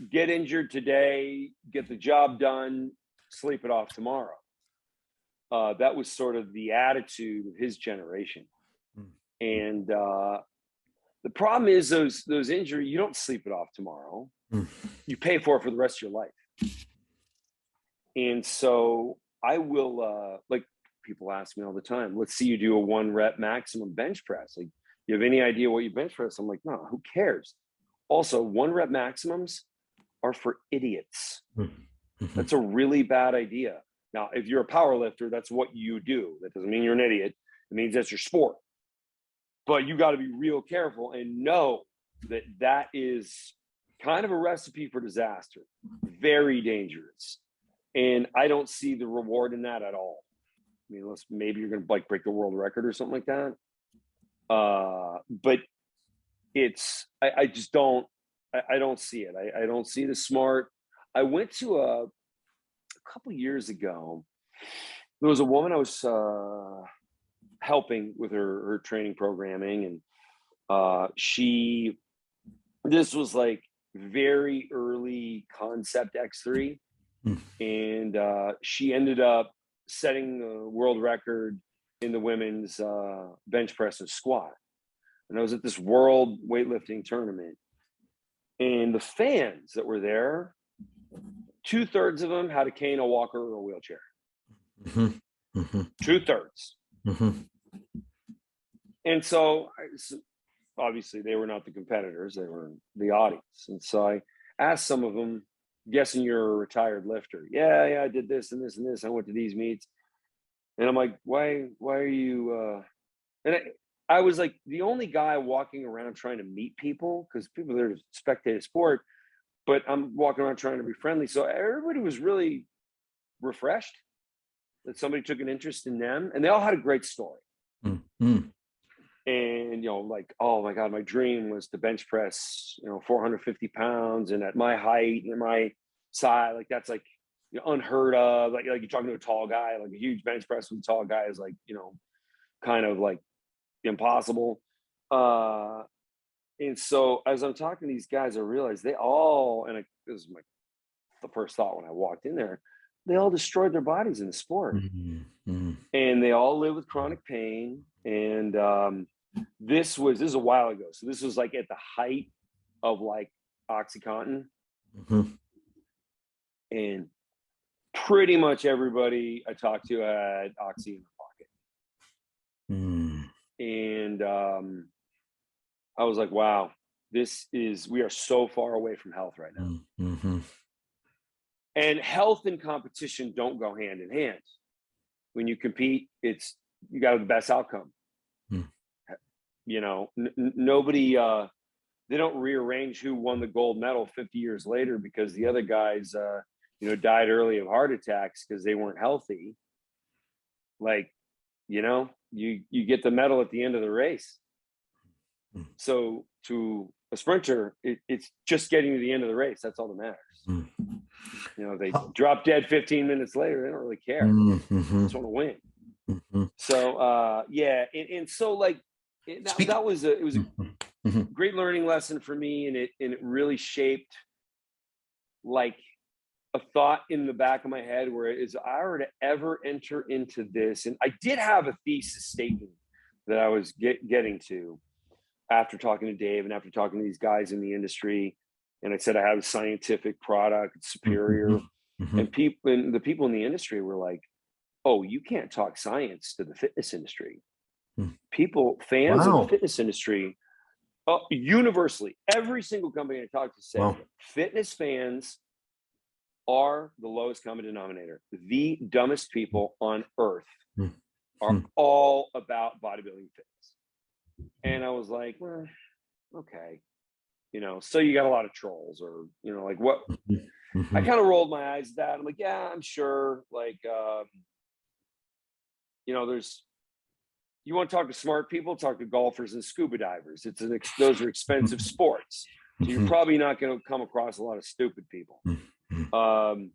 get injured today, get the job done, sleep it off tomorrow. That was sort of the attitude of his generation. And the problem is those injuries, you don't sleep it off tomorrow. You pay for it for the rest of your life. And so I will, like people ask me all the time, let's see you do a 1 rep maximum bench press. Like, you have any idea what you bench press? I'm like, no, who cares? Also, 1 rep maximums are for idiots. That's a really bad idea. Now, if you're a power lifter, that's what you do. That doesn't mean you're an idiot. It means that's your sport. But you got to be real careful and know that that is kind of a recipe for disaster. Very dangerous. And I don't see the reward in that at all. I mean, unless maybe you're going to like break the world record or something like that. But it's, I just don't, I don't see it. I don't see the smart. I went to a couple years ago. There was a woman I was helping with her training programming, and this was like very early concept X3, and she ended up setting the world record in the women's bench press and squat. And I was at this world weightlifting tournament, and the fans that were there, 2/3 of them had a cane, a walker, or a wheelchair. 2/3. And so obviously they were not the competitors, they were the audience. And so I asked some of them, guessing you're a retired lifter. Yeah, I did this and this and this. I went to these meets. And I'm like, why are you, and I was like the only guy walking around trying to meet people, because people are there to spectate a sport, but I'm walking around trying to be friendly. So everybody was really refreshed that somebody took an interest in them, and they all had a great story. And, like, oh my God, my dream was to bench press, 450 pounds. And at my height and my size, like that's like unheard of. Like you're talking to a tall guy, like a huge bench press with a tall guy is like, kind of like impossible. And so as I'm talking to these guys, I realized they all, and this was the first thought when I walked in there, they all destroyed their bodies in the sport. And they all live with chronic pain. And this is a while ago. So this was like at the height of like OxyContin. And pretty much everybody I talked to had Oxy in their pocket. And I was like, wow, we are so far away from health right now. And health and competition don't go hand in hand. When you compete, you got the best outcome. Nobody, they don't rearrange who won the gold medal 50 years later because the other guys, died early of heart attacks because they weren't healthy. Like, you get the medal at the end of the race. So to a sprinter, it's just getting to the end of the race. That's all that matters. They drop dead 15 minutes later. They don't really care. They just want to win. So, yeah. And so like, it was a great learning lesson for me. And it really shaped like a thought in the back of my head where if I were to ever enter into this, and I did have a thesis statement that I was getting to after talking to Dave and after talking to these guys in the industry. And I said, I have a scientific product, it's superior. And the people in the industry were like, oh, you can't talk science to the fitness industry. Hmm. Fans of the Wow. fitness industry, universally, every single company I talk to said, Wow. fitness fans are the lowest common denominator. The dumbest people on earth are all about bodybuilding fitness. And I was like, well, okay. So you got a lot of trolls, or, like what? I kind of rolled my eyes at that. I'm like, yeah, I'm sure. Like, you want to talk to smart people, talk to golfers and scuba divers. Those are expensive sports. So you're probably not going to come across a lot of stupid people. The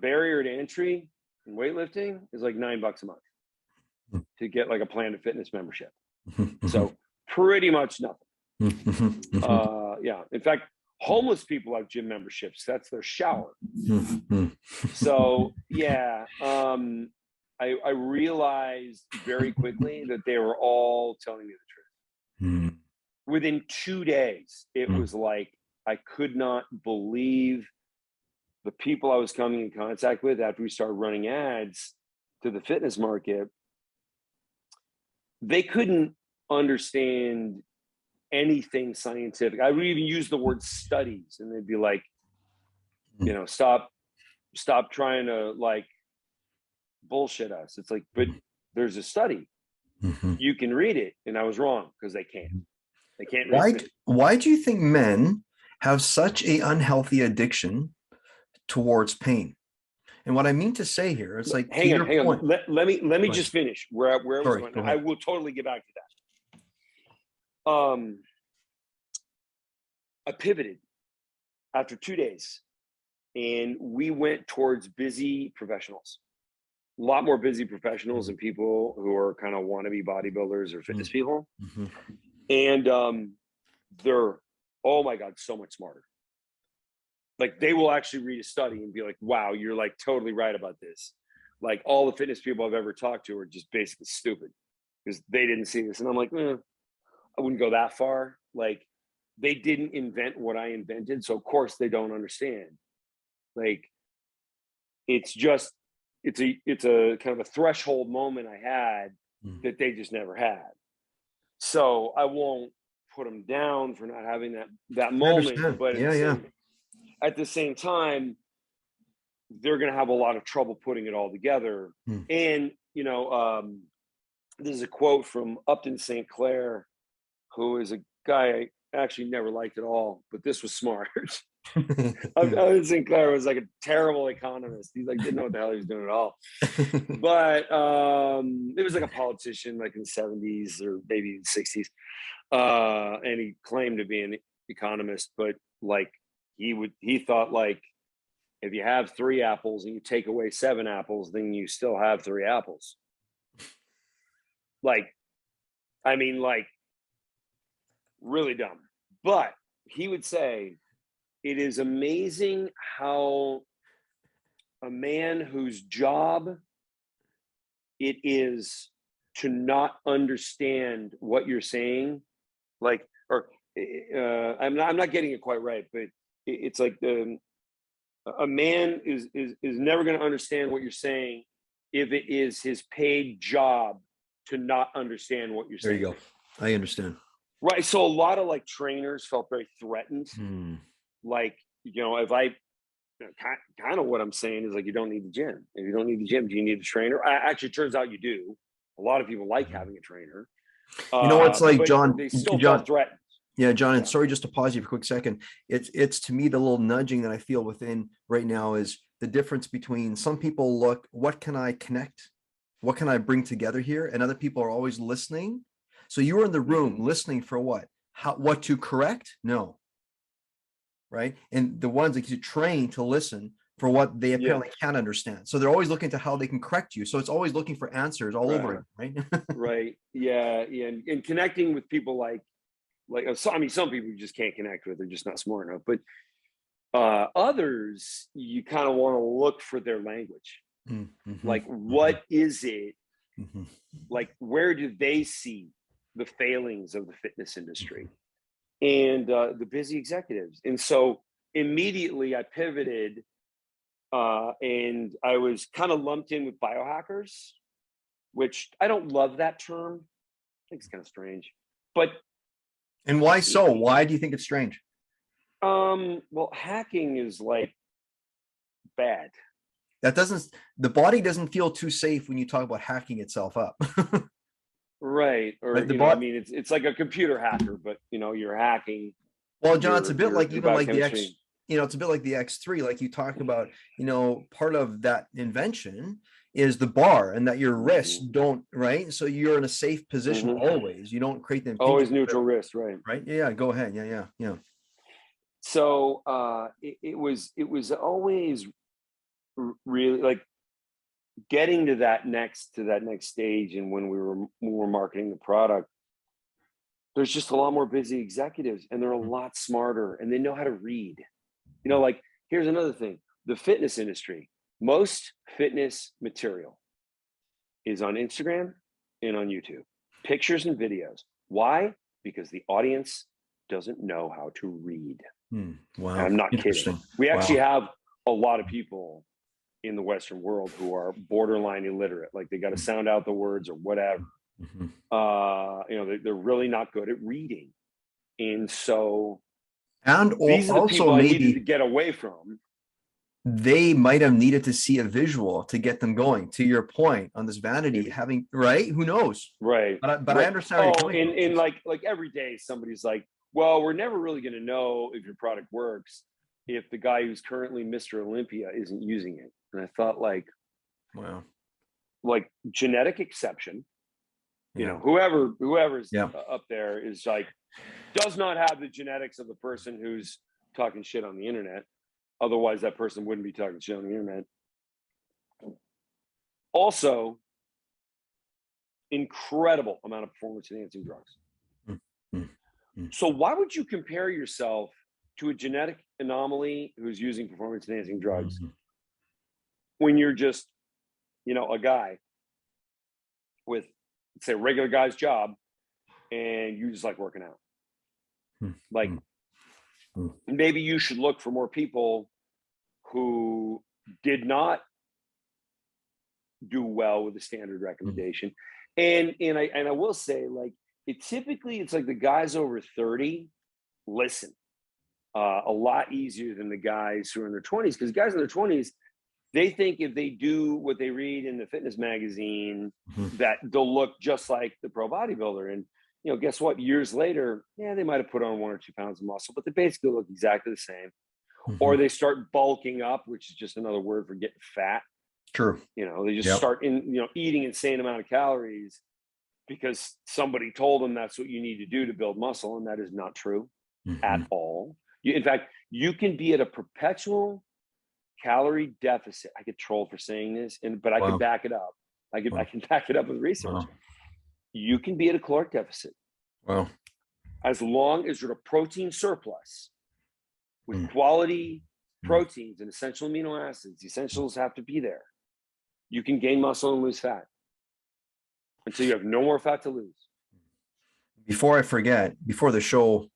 barrier to entry in weightlifting is like $9 a month to get like a Planet Fitness membership. So pretty much nothing. Yeah. In fact, homeless people have gym memberships. That's their shower. So yeah, I realized very quickly that they were all telling me the truth. Within 2 days, it was like I could not believe the people I was coming in contact with after we started running ads to the fitness market. They couldn't understand anything scientific. I would even use the word studies, and they'd be like, stop trying to like bullshit us. It's like, but there's a study. You can read it. And I was wrong, because they can't read it. Why do you think men have such a unhealthy addiction towards pain? And what I mean to say here, it's like, hang on. Let me just finish where I was going. Go I will totally get back to that. I pivoted after 2 days, and we went towards busy professionals, a lot more busy professionals than people who are kind of wannabe bodybuilders or fitness people. And they're, oh my God, so much smarter. Like, they will actually read a study and be like, wow, you're like totally right about this. Like, all the fitness people I've ever talked to are just basically stupid because they didn't see this. And I'm like, I wouldn't go that far. Like, they didn't invent what I invented, so of course they don't understand. Like, it's a kind of a threshold moment I had that they just never had. So I won't put them down for not having that moment, but at the same time, they're going to have a lot of trouble putting it all together. And this is a quote from Upton St. Clair, who is a guy I actually never liked at all, but this was smart. Upton St. Clair was like a terrible economist. He like didn't know what the hell he was doing at all. But it was like a politician, like in the 70s or maybe 60s, and he claimed to be an economist, but like he thought like, if you have 3 apples and you take away 7 apples, then you still have 3 apples. Like, I mean, like, really dumb. But he would say, it is amazing how a man whose job it is to not understand what you're saying, like, or I'm not getting it quite right, but it's like a man is never going to understand what you're saying if it is his paid job to not understand what you're saying. There you go. I understand. Right. So a lot of like trainers felt very threatened. Like, if I kind of what I'm saying is like, you don't need the gym. If you don't need the gym, do you need a trainer? Actually, it turns out you do. A lot of people like having a trainer. It's like, John, they still felt threatened. Yeah, John, and sorry, just to pause you for a quick second. It's to me, the little nudging that I feel within right now is the difference between some people look, what can I connect? What can I bring together here? And other people are always listening. So you were in the room listening for what? What to correct? No. Right. And the ones that you train to listen for what they apparently can't understand. So they're always looking to how they can correct you. So it's always looking for answers all over again, right? Right. Yeah. And connecting with people like, I mean, some people you just can't connect with, they're just not smart enough, but others, you kind of want to look for their language. Like, what is it? Like, where do they see the failings of the fitness industry and the busy executives? And so immediately I pivoted And I was kind of lumped in with biohackers, which I don't love that term. I think it's kind of strange, but. And why so? Why do you think it's strange? Well, hacking is like bad. The body doesn't feel too safe when you talk about hacking itself up. Right. Or, Right, I mean, it's like a computer hacker, but you're hacking. Well, John, it's a bit like even like the biochemistry. it's a bit like the X3, like you talk about, part of that invention is the bar and that your wrists don't, right? So you're in a safe position always. You don't create the Always neutral wrist, right? Right. Yeah. Go ahead. Yeah. So it was always really like getting to that next stage, and when we were marketing the product, there's just a lot more busy executives, and they're a lot smarter, and they know how to read. Like, here's another thing: the fitness industry, most fitness material is on Instagram and on YouTube, pictures and videos. Why? Because the audience doesn't know how to read. Wow. And I'm not kidding. We actually have a lot of people in the Western world who are borderline illiterate, like they got to sound out the words or whatever. They're really not good at reading. And so these are the people I needed to get away from. They might have needed to see a visual to get them going, to your point on this vanity having, right? Who knows? Right. But I understand. And like every day somebody's like, well, we're never really going to know if your product works if the guy who's currently Mr. Olympia isn't using it. And I thought, like, wow, like genetic exception, whoever's up there is like, does not have the genetics of the person who's talking shit on the internet. Otherwise that person wouldn't be talking shit on the internet. Also, incredible amount of performance enhancing drugs. So why would you compare yourself to a genetic anomaly who's using performance enhancing drugs when you're just, a guy with, say, a regular guy's job, and you just like working out? Like, maybe you should look for more people who did not do well with the standard recommendation. And I will say, like, it's like the guys over 30 listen a lot easier than the guys who are in their 20s, because guys in their 20s, they think if they do what they read in the fitness magazine, that they'll look just like the pro bodybuilder. And guess what? Years later, they might have put on 1 or 2 pounds of muscle, but they basically look exactly the same. Or they start bulking up, which is just another word for getting fat. True. They just start eating insane amount of calories because somebody told them that's what you need to do to build muscle, and that is not true at all. In fact, you can be at a perpetual calorie deficit. I get trolled for saying this, but I can back it up. I can back it up with research. You can be at a caloric deficit. As long as you're at a protein surplus with quality proteins and essential amino acids. The essentials have to be there. You can gain muscle and lose fat until you have no more fat to lose. Before I forget, before the show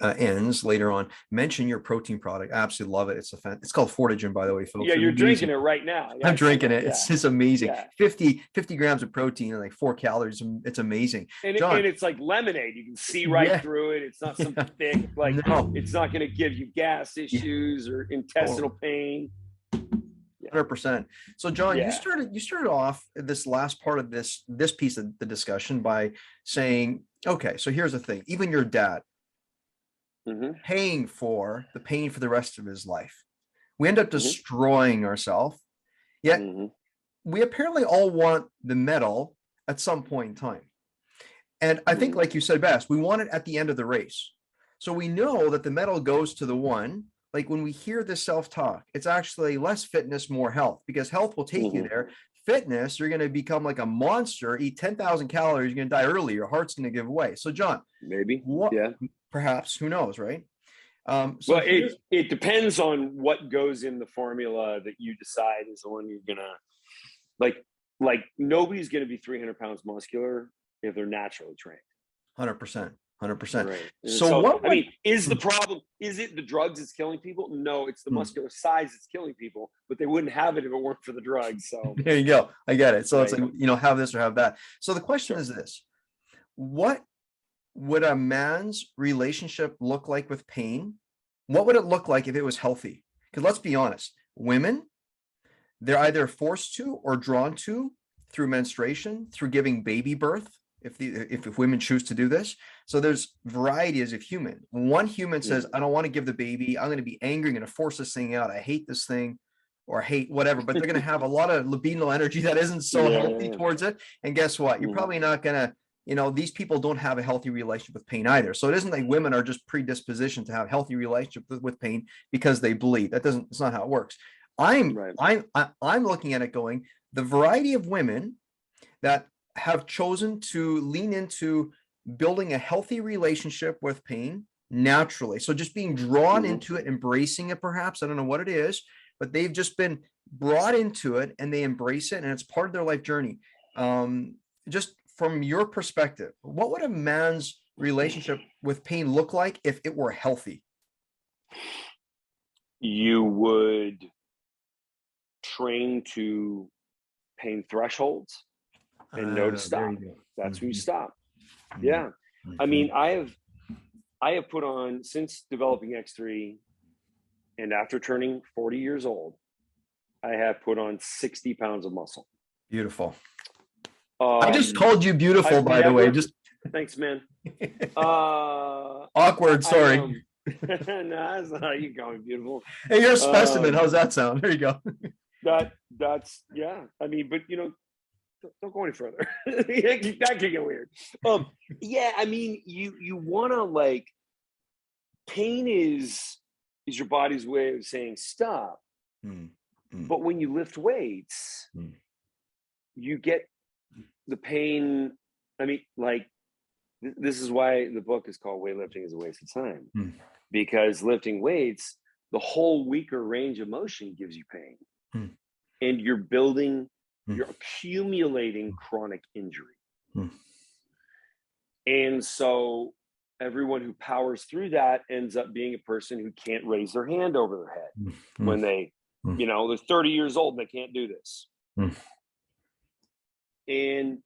ends later on, mention your protein product. I absolutely love it. It's called Fortigen, by the way, folks. Yeah, you're drinking it right now. I'm drinking it. It's amazing. 50 grams of protein and like 4 calories. It's amazing. And it's like lemonade. You can see right through it. It's not some thick, like it's not going to give you gas issues or intestinal pain. 100%. So John, you started off this last part of this piece of the discussion by saying, okay, so here's the thing. Even your dad paying for the pain for the rest of his life. We end up destroying ourselves. Yet we apparently all want the medal at some point in time. And I think, like you said best, we want it at the end of the race. So we know that the medal goes to the one. Like when we hear this self-talk, it's actually less fitness, more health, because health will take you there. Fitness, you're going to become like a monster, eat 10,000 calories, you're going to die early, your heart's going to give way. So John, maybe, perhaps, who knows, right? Well, it depends on what goes in the formula that you decide is the one you're going to, like nobody's going to be 300 pounds muscular if they're naturally trained. 100%. 100%. Right. So what I mean, is the problem, is it the drugs that's killing people? No, it's the muscular size that's killing people, but they wouldn't have it if it weren't for the drugs. So there you go. I get it. So it's Right. like, you know, have this or have that. So the question Sure. is this: what would a man's relationship look like with pain? What would it look like if it was healthy? Because let's be honest, women, they're either forced to or drawn to through menstruation, through giving baby birth, if women choose to do this. So there's varieties of human. One human says, I don't want to give the baby. I'm going to be angry. I'm going to force this thing out. I hate this thing, or I hate whatever, but they're going to have a lot of libidinal energy that isn't so healthy towards it. And guess what? You're probably not going to, you know, these people don't have a healthy relationship with pain either. So it isn't like women are just predispositioned to have healthy relationship with pain because they bleed. It's not how it works. I'm looking at it going, the variety of women that have chosen to lean into building a healthy relationship with pain naturally. So just being drawn into it, embracing it, perhaps, I don't know what it is, but they've just been brought into it and they embrace it and it's part of their life journey. Just from your perspective, what would a man's relationship with pain look like if it were healthy? You would train to pain thresholds and know to stop. That's when you stop. Yeah. I mean, I have put on, since developing X3 and after turning 40 years old, I have put on 60 pounds of muscle. Beautiful. I just called you beautiful, by the way. Just thanks, man. Awkward. Sorry. No, that's not how you going, beautiful. Hey, you're a specimen. How's that sound? There you go. That's yeah. I mean, but you know, don't go any further. That can get weird. Yeah. I mean, you want to, like, pain is your body's way of saying stop. But when you lift weights, you get the pain. I mean, like, this is why the book is called Weightlifting is a Waste of Time, because lifting weights, the whole weaker range of motion gives you pain, and you're accumulating chronic injury. And so everyone who powers through that ends up being a person who can't raise their hand over their head when they, you know, they're 30 years old and they can't do this. And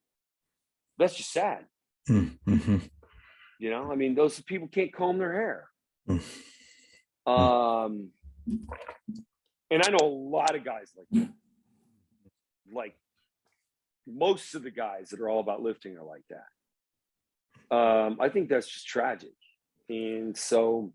that's just sad. You know, I mean, those people can't comb their hair. And I know a lot of guys like that. Like, most of the guys that are all about lifting are like that. I think that's just tragic. And so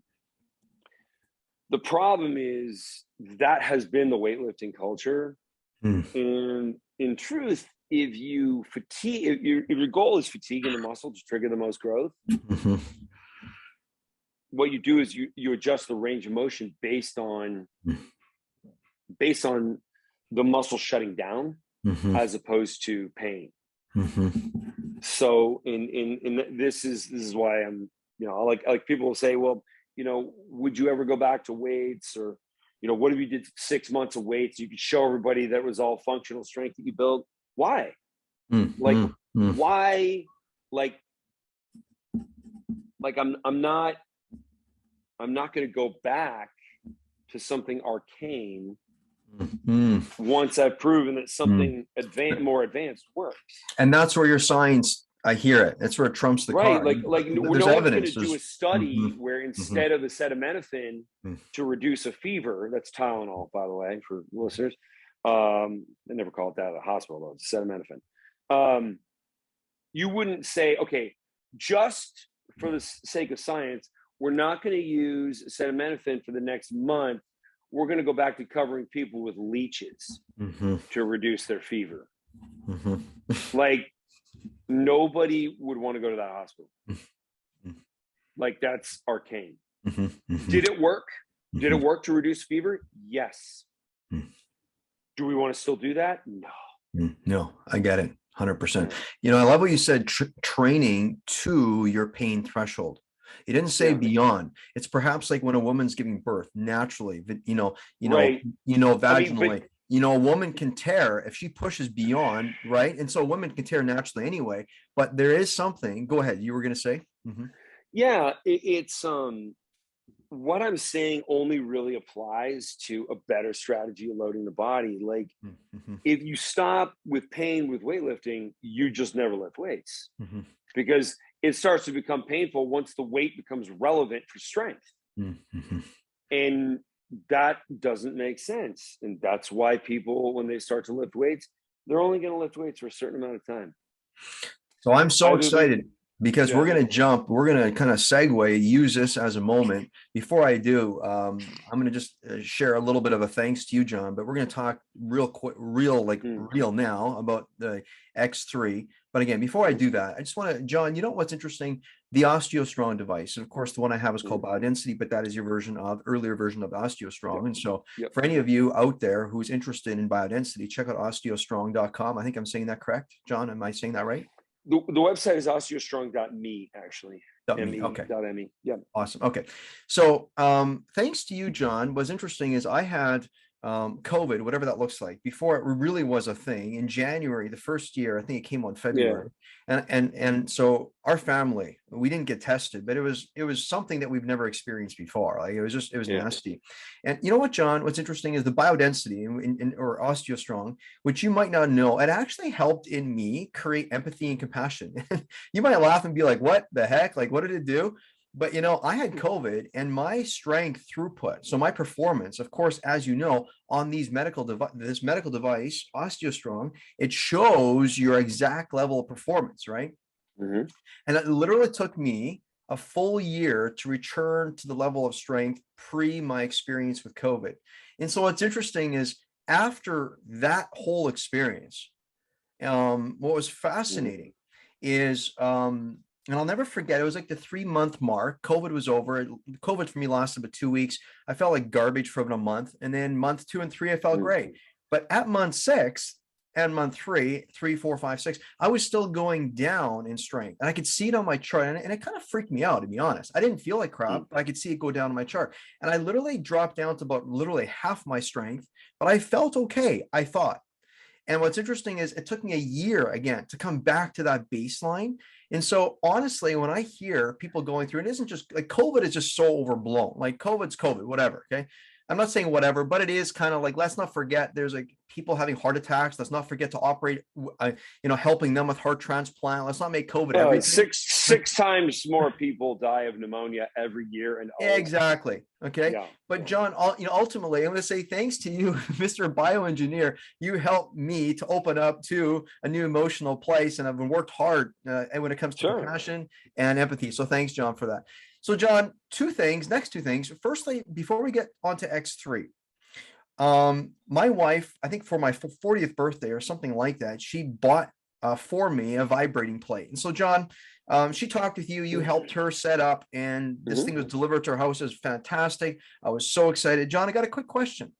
the problem is that has been the weightlifting culture. And in truth, if your goal is fatiguing the muscle to trigger the most growth, what you do is you adjust the range of motion based on the muscle shutting down, as opposed to pain. So in this is why I'm, you know, like people will say, well, you know, would you ever go back to weights, or, you know, what if you did 6 months of weights? You could show everybody that was all functional strength that you built. Why? Why? Like I'm not going to go back to something arcane once I've proven that something more advanced works. And that's where your science, I hear it. That's where it trumps the right. car. Like there's no one's going to do a study where instead of acetaminophen to reduce a fever, that's Tylenol, by the way, for listeners. They never call it that at the hospital, though. It's acetaminophen. You wouldn't say, okay, just for the sake of science, we're not going to use acetaminophen for the next month. We're going to go back to covering people with leeches to reduce their fever. Like, nobody would want to go to that hospital. Like, that's arcane. Did it work? Did it work to reduce fever? Yes. Do we want to still do that? No. No, I get it. 100%. You know, I love what you said, training to your pain threshold. You didn't say beyond. It's perhaps like when a woman's giving birth naturally, vaginally, you know, a woman can tear if she pushes beyond, right? And so a woman can tear naturally anyway, but there is something, go ahead. You were going to say? Yeah, it's what I'm saying only really applies to a better strategy of loading the body. Like, Mm-hmm. if you stop with pain with weightlifting, you just never lift weights, Mm-hmm. because it starts to become painful once the weight becomes relevant for strength. Mm-hmm. And that doesn't make sense. And that's why people, when they start to lift weights, they're only going to lift weights for a certain amount of time. So I'm so Either they're, excited because we're yeah. going to jump, we're going to kind of segue, use this as a moment. Before I do, I'm going to just share a little bit of a thanks to you, John, but we're going to talk real quick, real now about the X3. But again, before I do that, I just want to, John, you know what's interesting? The OsteoStrong device. And of course, the one I have is called Biodensity, but that is your earlier version of OsteoStrong. Yep. And so Yep. for any of you out there who's interested in biodensity, check out osteostrong.com. I think I'm saying that correct, John. Am I saying that right? The website is osteostrong.me, actually. .me. Okay. .me. Yeah. Awesome. Okay. So thanks to you, John. What's interesting is I had COVID, whatever that looks like, before it really was a thing in January, the first year. I think it came on February. And so our family, we didn't get tested, but it was something that we've never experienced before. Like it was nasty. And you know what, John, what's interesting is the biodensity or OsteoStrong, which you might not know, it actually helped in me create empathy and compassion. You might laugh and be like, what the heck? Like, what did it do? But I had COVID and my strength throughput, so my performance, of course, as you know, on this medical device, OsteoStrong, it shows your exact level of performance, right? Mm-hmm. And it literally took me a full year to return to the level of strength pre my experience with COVID. And so what's interesting is after that whole experience, what was fascinating is and I'll never forget, it was like the 3-month mark. COVID was over. COVID for me lasted about 2 weeks. I felt like garbage for about a month. And then month 2 and 3, I felt great. But at month 6 and month 3, 4, 5, 6, I was still going down in strength. And I could see it on my chart. And it kind of freaked me out, to be honest. I didn't feel like crap, but I could see it go down on my chart. And I literally dropped down to about literally half my strength, but I felt okay, I thought. And what's interesting is it took me a year again to come back to that baseline. And so honestly, when I hear people going through, it isn't just like COVID is just so overblown. Like COVID's COVID, whatever. Okay. I'm not saying whatever, but it is kind of like, let's not forget there's like people having heart attacks. Let's not forget to operate, helping them with heart transplant. Let's not make COVID everything. Six times more people die of pneumonia every year. And exactly. Okay. Yeah. But John, ultimately, I'm going to say thanks to you, Mr. Bioengineer. You helped me to open up to a new emotional place, and I've been worked hard when it comes to compassion and empathy. So thanks, John, for that. So John, next two things. Firstly, before we get onto X3, my wife, I think for my 40th birthday or something like that, she bought for me a vibrating plate. And so John, she talked with you, you helped her set up, and this thing was delivered to her house. It was fantastic. I was so excited. John, I got a quick question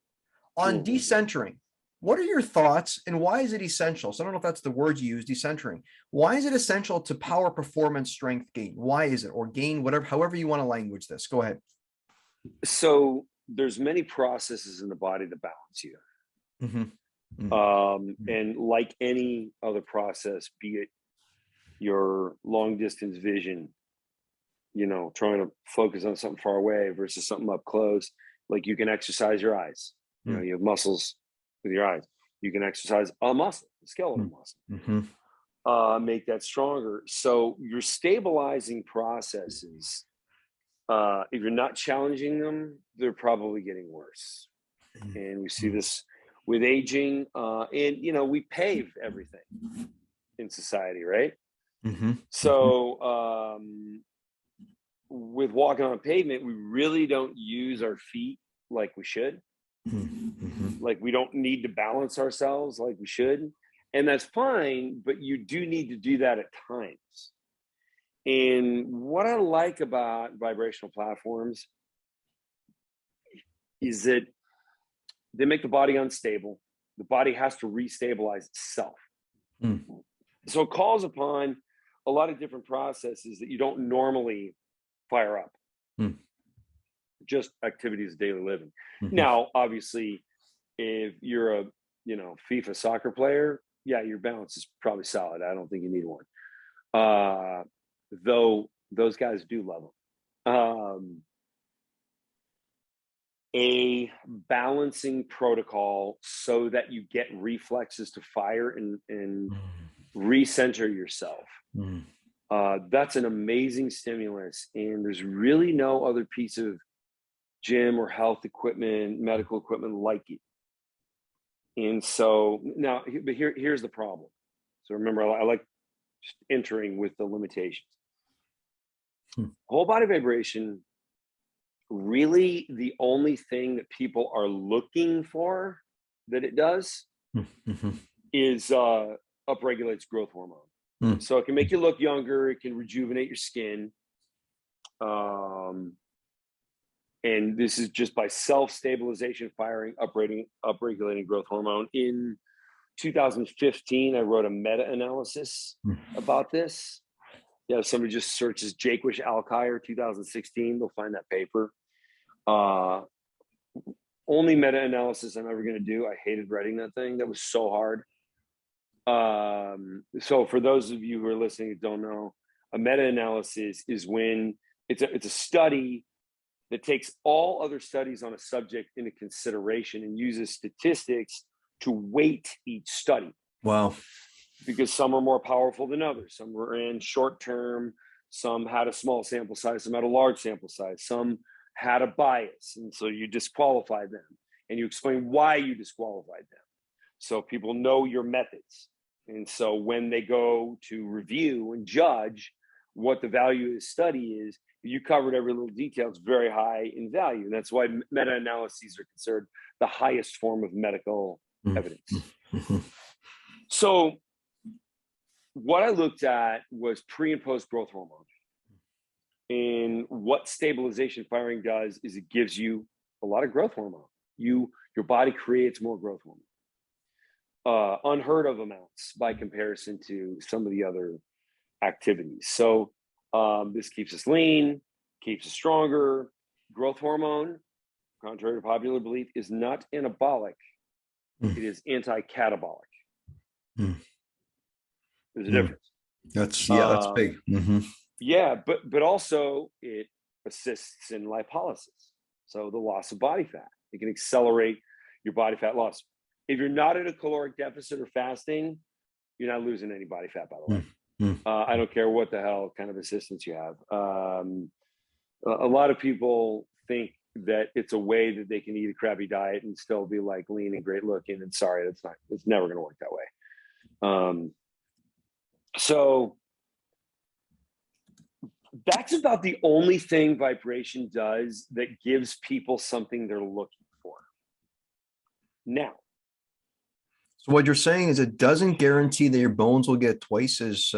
on decentering. What are your thoughts and why is it essential? So I don't know if that's the word you use, decentering. Why is it essential to power, performance, strength gain? Why is it, or gain, whatever, however you want to language this? Go ahead. So there's many processes in the body that balance you. And like any other process, be it your long distance vision, trying to focus on something far away versus something up close, like you can exercise your eyes. You have muscles with your eyes. You can exercise a muscle, a skeletal muscle, make that stronger. So you're stabilizing processes. If you're not challenging them, they're probably getting worse. And we see this with aging. And, we pave everything in society, right? So with walking on pavement, we really don't use our feet like we should. Like we don't need to balance ourselves like we should. And that's fine, but you do need to do that at times. And what I like about vibrational platforms is that they make the body unstable. The body has to restabilize itself. So it calls upon a lot of different processes that you don't normally fire up. Just activities of daily living. Now, obviously, if you're a FIFA soccer player, yeah, your balance is probably solid. I don't think you need one. Though Those guys do love them. A balancing protocol so that you get reflexes to fire and recenter yourself. That's an amazing stimulus, and there's really no other piece of gym or health equipment, medical equipment like it. And so now, but here's the problem. So remember, I like just entering with the limitations. Whole body vibration, really the only thing that people are looking for that it does is upregulates growth hormone. So it can make you look younger, it can rejuvenate your skin. And this is just by self-stabilization, firing, upregulating growth hormone. In 2015, I wrote a meta-analysis about this. Yeah, if somebody just searches Jaquish Alkire 2016, they'll find that paper. Only meta-analysis I'm ever going to do. I hated writing that thing. That was so hard. So for those of you who are listening who don't know, a meta-analysis is when it's a study that takes all other studies on a subject into consideration and uses statistics to weight each study. Wow. Because some are more powerful than others. Some were in short term, some had a small sample size, some had a large sample size, some had a bias. And so you disqualified them and you explain why you disqualified them. So people know your methods. And so when they go to review and judge what the value of the study is, you covered every little detail. It's very high in value. And that's why meta-analyses are considered the highest form of medical evidence. So what I looked at was pre and post growth hormone. And what stabilization firing does is it gives you a lot of growth hormone. Your body creates more growth hormone. Unheard of amounts by comparison to some of the other activities. So this keeps us lean, keeps us stronger. Growth hormone, contrary to popular belief, is not anabolic. It is anti-catabolic. There's a difference. That's big. Yeah, but also it assists in lipolysis. So the loss of body fat. It can accelerate your body fat loss. If you're not in a caloric deficit or fasting, you're not losing any body fat, by the way. I don't care what the hell kind of assistance you have. A lot of people think that it's a way that they can eat a crappy diet and still be like lean and great looking. And sorry, it's never going to work that way. So that's about the only thing vibration does that gives people something they're looking for. Now, so what you're saying is it doesn't guarantee that your bones will get twice as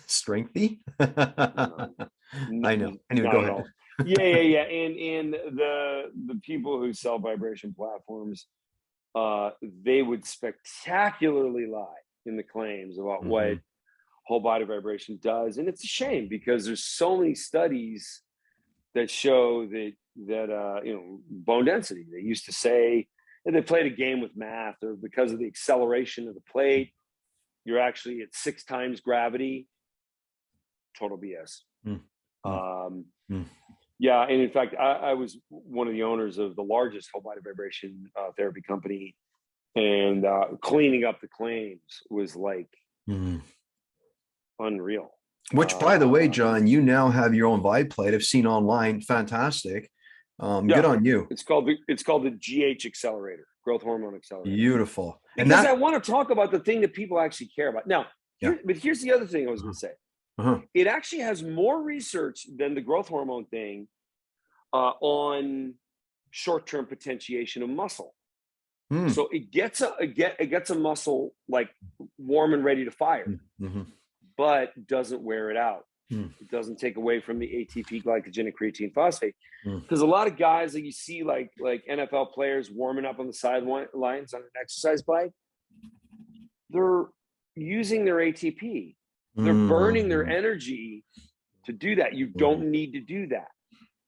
strengthy. I know. Anyway, go ahead. Yeah. And the people who sell vibration platforms, they would spectacularly lie in the claims about what whole body vibration does. And it's a shame because there's so many studies that show that bone density. They used to say, and they played a game with math, or because of the acceleration of the plate, you're actually at 6 times gravity. Total BS. Yeah, and in fact, I was one of the owners of the largest whole body vibration therapy company, and cleaning up the claims was like unreal. Which, by the way, John, you now have your own vibe plate. I've seen online. Fantastic. Good on you. It's called the GH accelerator, growth hormone accelerator. Beautiful. And because I want to talk about the thing that people actually care about. Now, but here's the other thing I was going to say. It actually has more research than the growth hormone thing on short-term potentiation of muscle. So it gets a muscle like warm and ready to fire, but doesn't wear it out. It doesn't take away from the ATP, glycogen, and creatine phosphate. Because a lot of guys that you see, like NFL players warming up on the sidelines on an exercise bike, they're using their ATP. They're burning their energy to do that. You don't need to do that.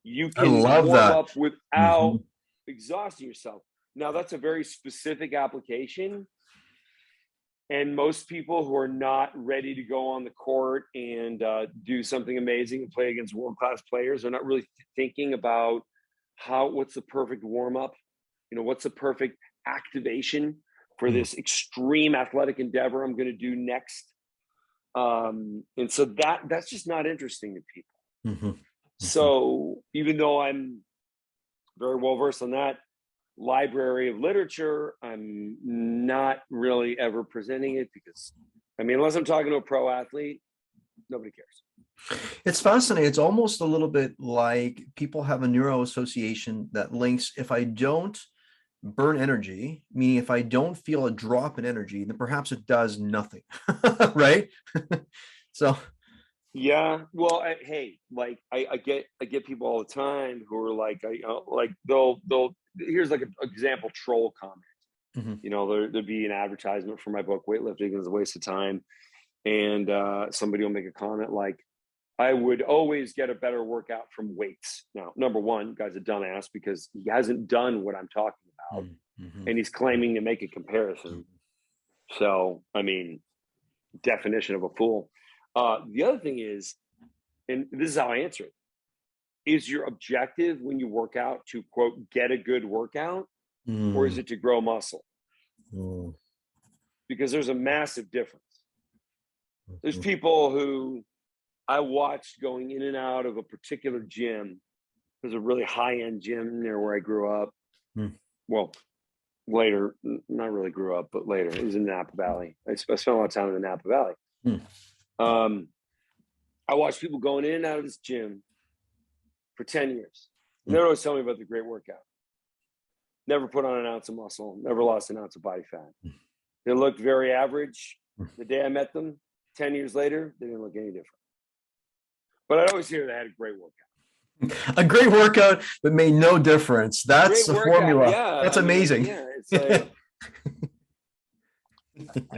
You can warm up without exhausting yourself. Now, that's a very specific application. And most people who are not ready to go on the court and do something amazing and play against world-class players are not really thinking about what's the perfect warm-up, what's the perfect activation for this extreme athletic endeavor I'm going to do next. And so that's just not interesting to people. So even though I'm very well versed on that library of literature, I'm not really ever presenting it because, unless I'm talking to a pro athlete, nobody cares. It's fascinating. It's almost a little bit like people have a neuro association that links, if I don't burn energy, meaning if I don't feel a drop in energy, then perhaps it does nothing. Right? So yeah, well, I get people all the time who are like, they'll here's like an example troll comment. There'd be an advertisement for my book, Weightlifting is a Waste of Time. And somebody will make a comment like, I would always get a better workout from weights. Now, number one, guy's a dumbass because he hasn't done what I'm talking about. And he's claiming to make a comparison. So, definition of a fool. The other thing is, and this is how I answer it, is your objective when you work out to, quote, get a good workout, or is it to grow muscle? Because there's a massive difference. There's people who I watched going in and out of a particular gym. There's a really high-end gym near where I grew up. Well, later, not really grew up, but later. It was in Napa Valley. I spent a lot of time in the Napa Valley. I watched people going in and out of this gym for 10 years. And they would always tell me about the great workout. Never put on an ounce of muscle, never lost an ounce of body fat. They looked very average the day I met them. 10 years later, they didn't look any different. But I'd always hear they had a great workout. A great workout that made no difference. That's the formula. Yeah, that's amazing. It's like,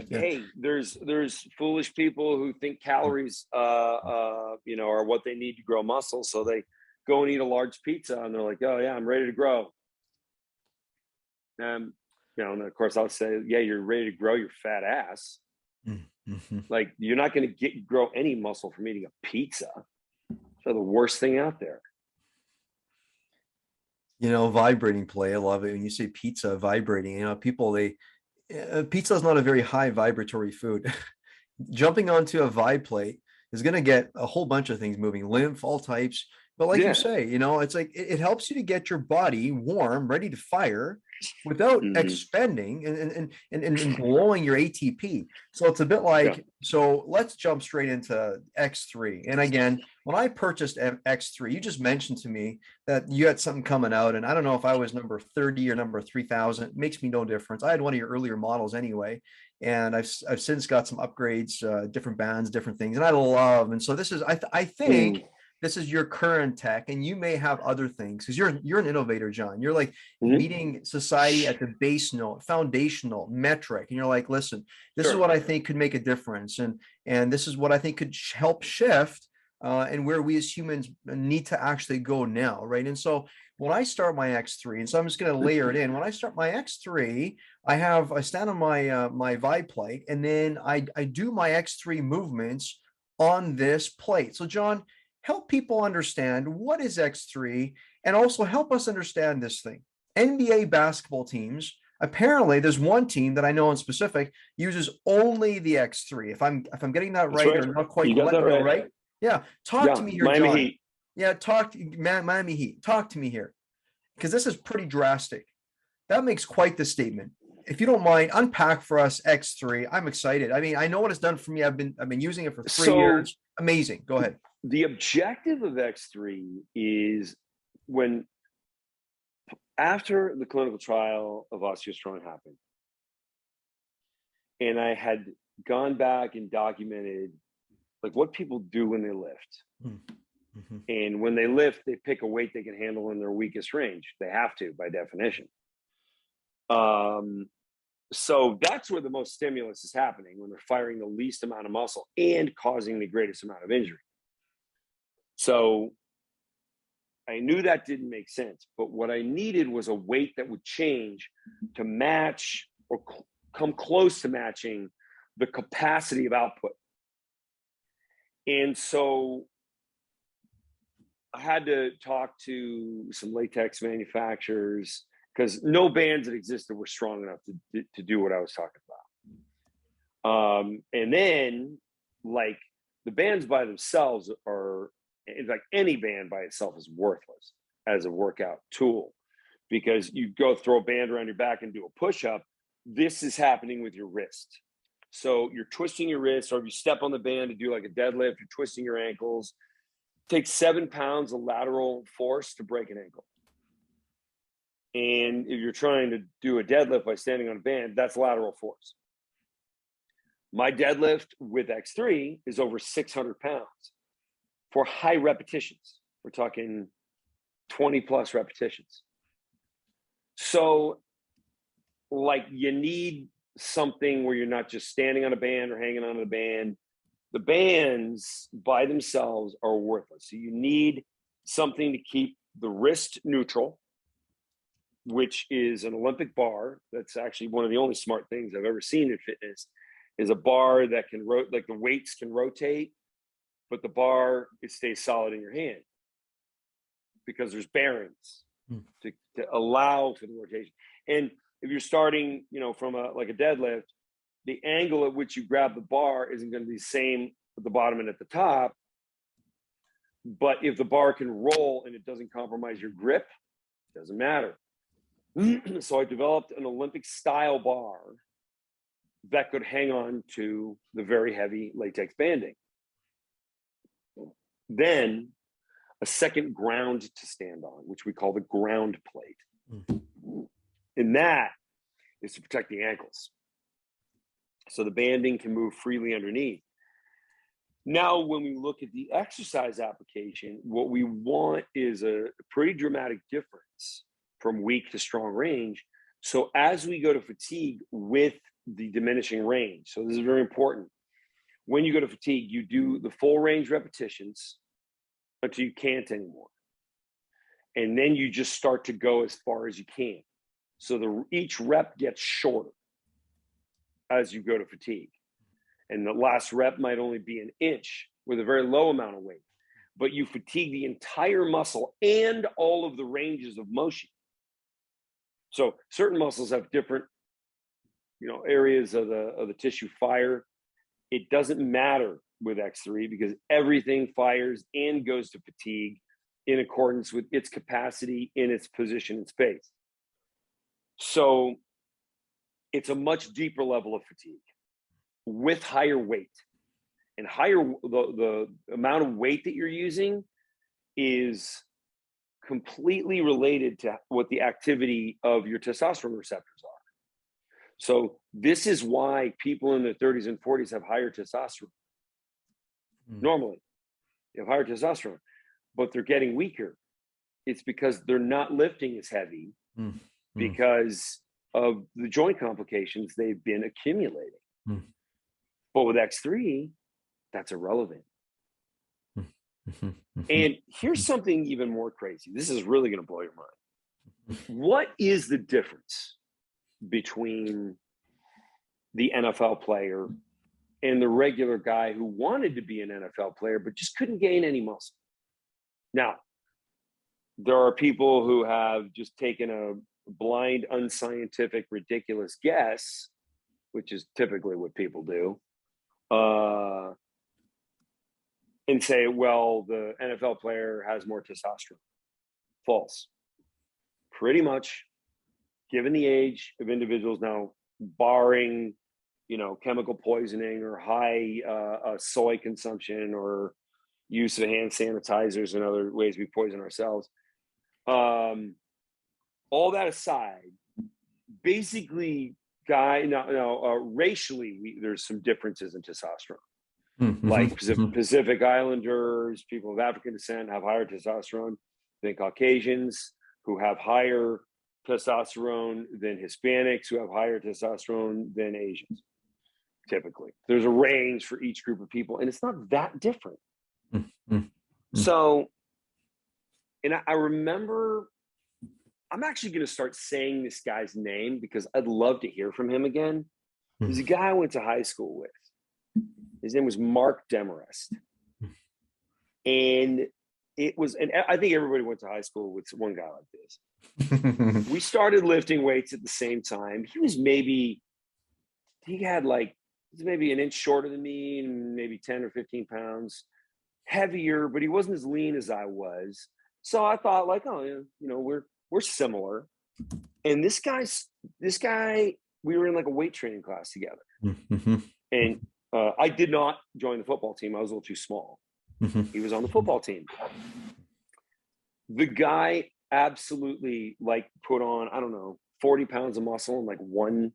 hey, there's foolish people who think calories, are what they need to grow muscle. So they go and eat a large pizza and they're like, oh yeah, I'm ready to grow. And of course I'll say, yeah, you're ready to grow your fat ass. Like you're not going to grow any muscle from eating a pizza. So the worst thing out there. Vibrating play. I love it when you say pizza vibrating. People, pizza is not a very high vibratory food. Jumping onto a vibe plate is going to get a whole bunch of things moving, lymph, all types. But like you say, it's like it helps you to get your body warm, ready to fire without expending and blowing your ATP. So it's a bit like, so let's jump straight into X3. And again, when I purchased X3, you just mentioned to me that you had something coming out, and I don't know if I was number 30 or number 3000. It makes me no difference. I had one of your earlier models anyway, and I've since got some upgrades, different bands, different things, and I love. And so this is, I think. This is your current tech, and you may have other things because you're an innovator, John. You're like meeting society at the base note, foundational, metric, and you're like, listen, this is what I think could make a difference, and this is what I think could help shift, and where we as humans need to actually go now, right? And so when I start my X3, and so I'm just going to layer it in. When I start my X3, I stand on my my Vibe plate, and then I do my X3 movements on this plate. So John, help people understand what is X3, and also help us understand this thing. NBA basketball teams, apparently there's one team that I know in specific uses only the X3. If I'm getting that right, or not quite, let me know, right? Yeah. Talk to me here, Miami John. Heat. Yeah, Miami Heat. Talk to me here, because this is pretty drastic. That makes quite the statement. If you don't mind, unpack for us X3. I'm excited. I know what it's done for me. I've been using it for 3 years. Amazing. Go ahead. The objective of X3 is after the clinical trial of Osteostrong happened, and I had gone back and documented like what people do when they lift. And when they lift, they pick a weight they can handle in their weakest range. They have to, by definition. So that's where the most stimulus is happening, when they're firing the least amount of muscle and causing the greatest amount of injury. So I knew that didn't make sense, but what I needed was a weight that would change to match or come close to matching the capacity of output. And so I had to talk to some latex manufacturers because no bands that existed were strong enough to do what I was talking about. And then, like, the bands by themselves are, in fact, any band by itself is worthless as a workout tool, because you go throw a band around your back and do a push-up. This is happening with your wrist. So you're twisting your wrist, or if you step on the band to do like a deadlift, you're twisting your ankles. It takes 7 pounds of lateral force to break an ankle. And if you're trying to do a deadlift by standing on a band, that's lateral force. My deadlift with X3 is over 600 pounds for high repetitions. We're talking 20 plus repetitions. So, like, you need something where you're not just standing on a band or hanging on a band. The bands by themselves are worthless. So you need something to keep the wrist neutral, which is an Olympic bar. That's actually one of the only smart things I've ever seen in fitness, is a bar that can rotate, like the weights can rotate, but the bar, it stays solid in your hand because there's bearings to allow for the rotation. And if you're starting, from a deadlift, the angle at which you grab the bar isn't going to be the same at the bottom and at the top. But if the bar can roll and it doesn't compromise your grip, it doesn't matter. So I developed an Olympic style bar that could hang on to the very heavy latex banding. Then a second ground to stand on, which we call the ground plate. And that is to protect the ankles, so the banding can move freely underneath. Now, when we look at the exercise application, what we want is a pretty dramatic difference from weak to strong range. So as we go to fatigue with the diminishing range, so this is very important. When you go to fatigue, you do the full range repetitions until you can't anymore. And then you just start to go as far as you can. So each rep gets shorter as you go to fatigue. And the last rep might only be an inch with a very low amount of weight, but you fatigue the entire muscle and all of the ranges of motion. So certain muscles have different, areas of the tissue fire. It doesn't matter with X3 because everything fires and goes to fatigue in accordance with its capacity in its position in space. So it's a much deeper level of fatigue with higher weight, and the amount of weight that you're using is completely related to what the activity of your testosterone receptors are. So this is why people in their 30s and 40s have higher testosterone. Normally, they have higher testosterone, but they're getting weaker. It's because they're not lifting as heavy because of the joint complications they've been accumulating. But with X3, that's irrelevant. And here's something even more crazy. This is really going to blow your mind. What is the difference between the NFL player and the regular guy who wanted to be an NFL player but just couldn't gain any muscle? Now, there are people who have just taken a blind, unscientific, ridiculous guess, which is typically what people do, and say, well, the NFL player has more testosterone. False. Pretty much, given the age of individuals now, barring, chemical poisoning or high soy consumption or use of hand sanitizers and other ways we poison ourselves. All that aside, basically, racially, there's some differences in testosterone. Like Pacific Islanders, people of African descent have higher testosterone than Caucasians, who have higher testosterone than Hispanics, who have higher testosterone than Asians. Typically, there's a range for each group of people, and it's not that different. So, and I remember, I'm actually going to start saying this guy's name because I'd love to hear from him again. There's a guy I went to high school with. His name was Mark Demarest. And and I think everybody went to high school with one guy like this. We started lifting weights at the same time. He was maybe an inch shorter than me, and maybe 10 or 15 pounds heavier, but he wasn't as lean as I was. So I thought, like, oh, you know, we're similar. And this guy, we were in like a weight training class together. And I did not join the football team. I was a little too small. He was on the football team. The guy absolutely like put on, I don't know, 40 pounds of muscle in like one,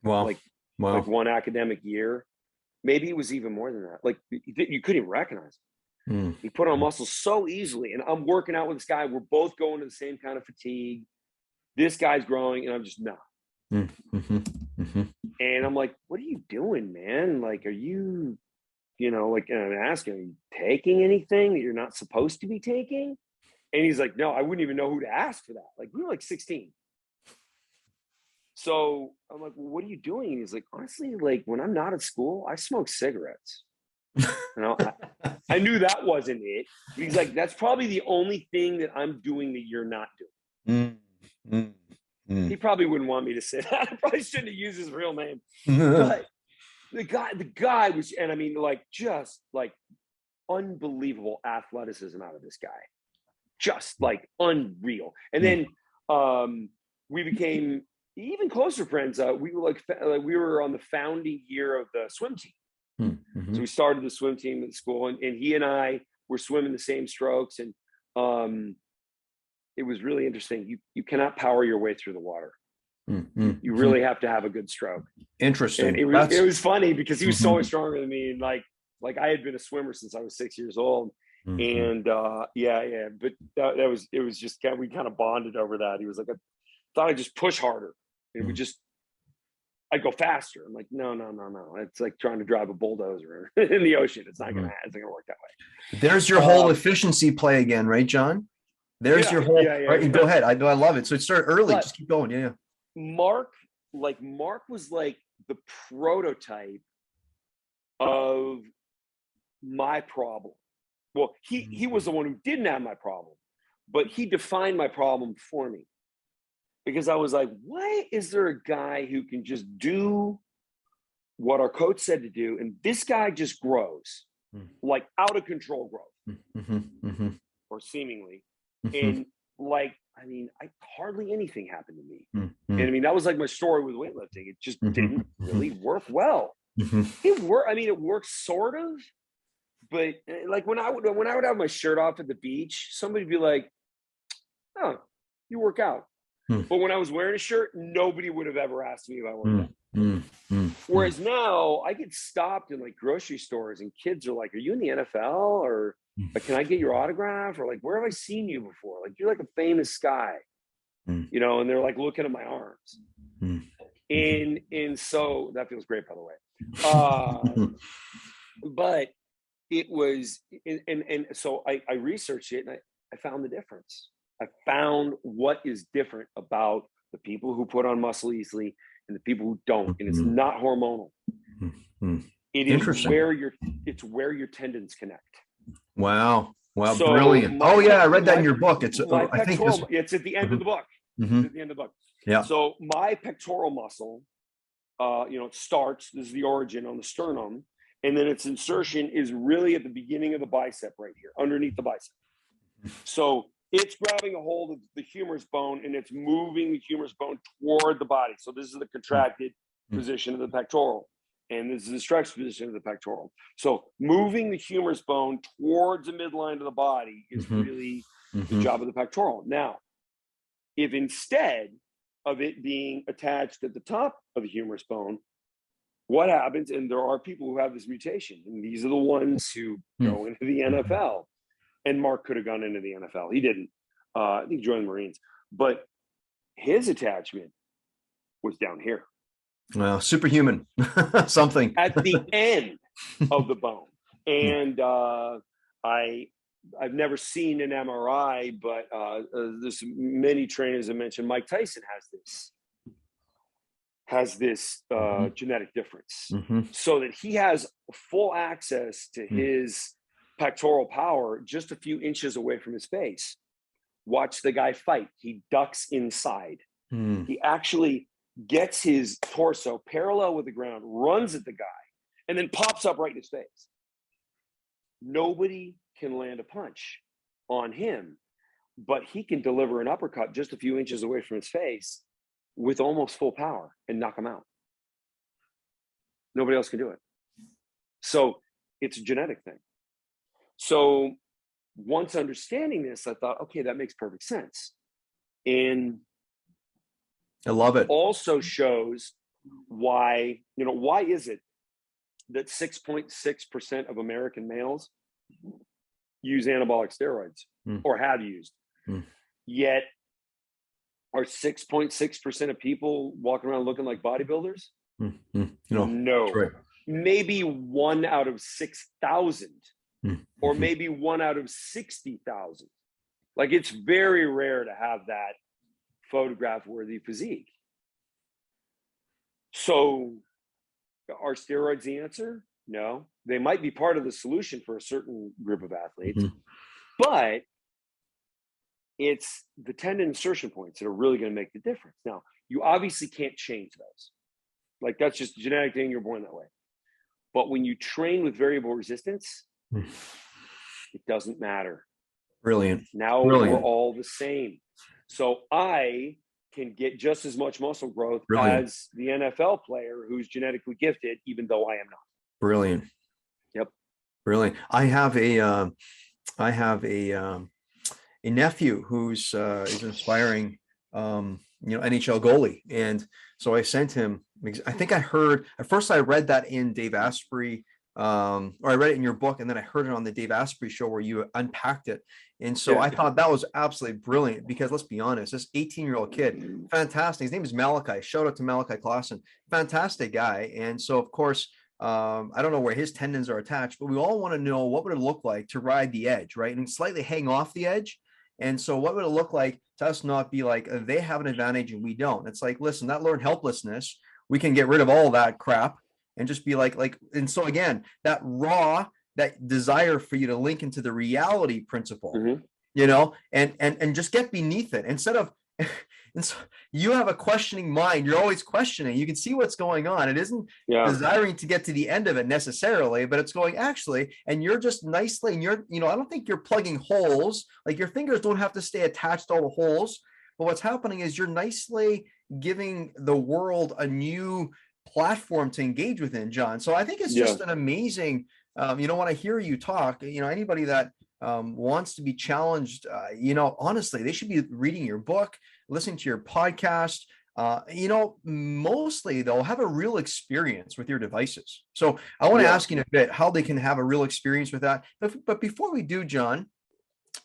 like one academic year. Maybe it was even more than that. Like you couldn't even recognize him. He put on muscle so easily. And I'm working out with this guy. We're both going to the same kind of fatigue. This guy's growing, and I'm just not. And I'm like, what are you doing, man? Like, are you, you know, like, and I'm asking, are you taking anything that you're not supposed to be taking? And he's like, no, I wouldn't even know who to ask for that. Like, we were like 16. So I'm like, well, what are you doing? And he's like, honestly, like when I'm not at school, I smoke cigarettes. You know, I knew that wasn't it. But he's like, that's probably the only thing that I'm doing that you're not doing. He probably wouldn't want me to say that. I probably shouldn't have used his real name. But the guy was, and I mean, like, just like unbelievable athleticism out of this guy. Just like unreal. And then we became even closer friends. We were like, we were on the founding year of the swim team. So we started the swim team at school, and he and I were swimming the same strokes. And it was really interesting. You cannot power your way through the water. You really have to have a good stroke. Interesting. And it was funny because he was so much stronger than me. And like I had been a swimmer since I was 6 years old. And but it was just, we kind of bonded over that. He was like, I thought I'd just push harder. And I'd go faster. I'm like, no. It's like trying to drive a bulldozer in the ocean. It's not gonna work that way. There's your whole efficiency play again, right, John? There's your whole right. Go ahead. I love it. So it started early. Just keep going. Yeah. Mark was like the prototype of my problem. Well, he was the one who didn't have my problem, but he defined my problem for me. Because I was like, why is there a guy who can just do what our coach said to do, and this guy just grows, like out of control growth, or seemingly. And like, I mean, hardly anything happened to me. And I mean, that was like my story with weightlifting. It just didn't really work well. It worked. I mean, it worked sort of, but like when I would have my shirt off at the beach, somebody'd be like, "Oh, you work out." But when I was wearing a shirt, nobody would have ever asked me if I worked out. Whereas now I get stopped in like grocery stores and kids are like, are you in the NFL? Or like, can I get your autograph? Or like, where have I seen you before? Like, you're like a famous guy, you know, and they're like looking at my arms. And so that feels great, by the way. But it was, and so I researched it, and I found the difference. I found what is different about the people who put on muscle easily and the people who don't. And it's not hormonal. It is where your tendons connect. Wow. So brilliant. I read that in your book. It's I think it's at the end of the book. It's at the end of the book. Yeah. So my pectoral muscle, it starts, this is the origin on the sternum, and then its insertion is really at the beginning of the bicep right here, underneath the bicep. So it's grabbing a hold of the humerus bone and it's moving the humerus bone toward the body. So this is the contracted position of the pectoral, and this is the stretched position of the pectoral. So moving the humerus bone towards the midline of the body is really the job of the pectoral. Now, if instead of it being attached at the top of the humerus bone, what happens, and there are people who have this mutation, and these are the ones who go into the NFL. And Mark could have gone into the NFL. He didn't. I think he joined the Marines. But his attachment was down here. Well, superhuman. Something. At the end of the bone. And I've never seen an MRI, but there's many trainers that mentioned Mike Tyson has this. has this Mhm. genetic difference, Mhm. so that he has full access to his pectoral power just a few inches away from his face. Watch the guy fight. He ducks inside. Mhm. He actually gets his torso parallel with the ground, runs at the guy, and then pops up right in his face. Nobody can land a punch on him, but he can deliver an uppercut just a few inches away from his face with almost full power and knock him out. Nobody else can do it. So it's a genetic thing. So once understanding this, I thought, okay, that makes perfect sense. And I love it. also shows why, why is it that 6.6% of American males use anabolic steroids or have used? Yet are 6.6% of people walking around looking like bodybuilders? No. Right. Maybe 1 out of 6,000 or maybe 1 out of 60,000. Like, it's very rare to have that photograph worthy physique. So are steroids the answer? No. They might be part of the solution for a certain group of athletes, but it's the tendon insertion points that are really going to make the difference. Now, you obviously can't change those. Like, that's just a genetic thing. You're born that way. But when you train with variable resistance, it doesn't matter. Brilliant. Now Brilliant. we're all the same. So I can get just as much muscle growth Brilliant. as the NFL player who's genetically gifted, even though I am not. Brilliant. Yep. Brilliant. I have a nephew who's is an aspiring NHL goalie, and so I sent him. I think I heard at first. I read that in Dave Asprey, or I read it in your book, and then I heard it on the Dave Asprey show where you unpacked it. And so I thought that was absolutely brilliant, because let's be honest, this 18-year-old kid, fantastic. His name is Malachi. Shout out to Malachi Klassen, fantastic guy. And so of course, I don't know where his tendons are attached, but we all want to know, what would it look like to ride the edge, right? And slightly hang off the edge. And so what would it look like to us not be like, they have an advantage and we don't? It's like, listen, that learned helplessness, we can get rid of all that crap and just be like, and so again, that desire for you to link into the reality principle, and just get beneath it instead of, and so you have a questioning mind. You're always questioning. You can see what's going on. It isn't desiring to get to the end of it necessarily, but it's going actually, and you're just nicely, and I don't think you're plugging holes. Like, your fingers don't have to stay attached to all the holes. But what's happening is you're nicely giving the world a new platform to engage within, John. So I think it's just an amazing, when I hear you talk, anybody that wants to be challenged, honestly, they should be reading your book, listening to your podcast. Mostly they'll have a real experience with your devices. So I want to ask you in a bit how they can have a real experience with that. But before we do, John,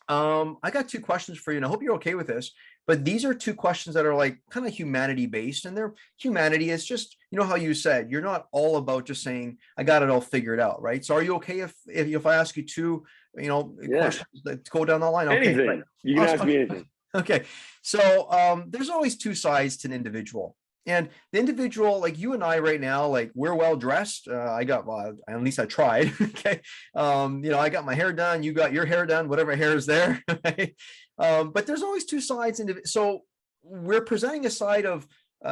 I got 2 questions for you, and I hope you're okay with this. But these are 2 questions that are like kind of humanity based, and their humanity is just, how you said, you're not all about just saying, I got it all figured out, right? So are you okay if I ask you 2, questions that go down the line? Okay, anything. right. You can ask me anything. Okay. So there's always 2 sides to an individual. And the individual, like you and I right now, like, we're well dressed. At least I tried. Okay. I got my hair done. You got your hair done, whatever hair is there. Right? But there's always 2 sides. So we're presenting a side of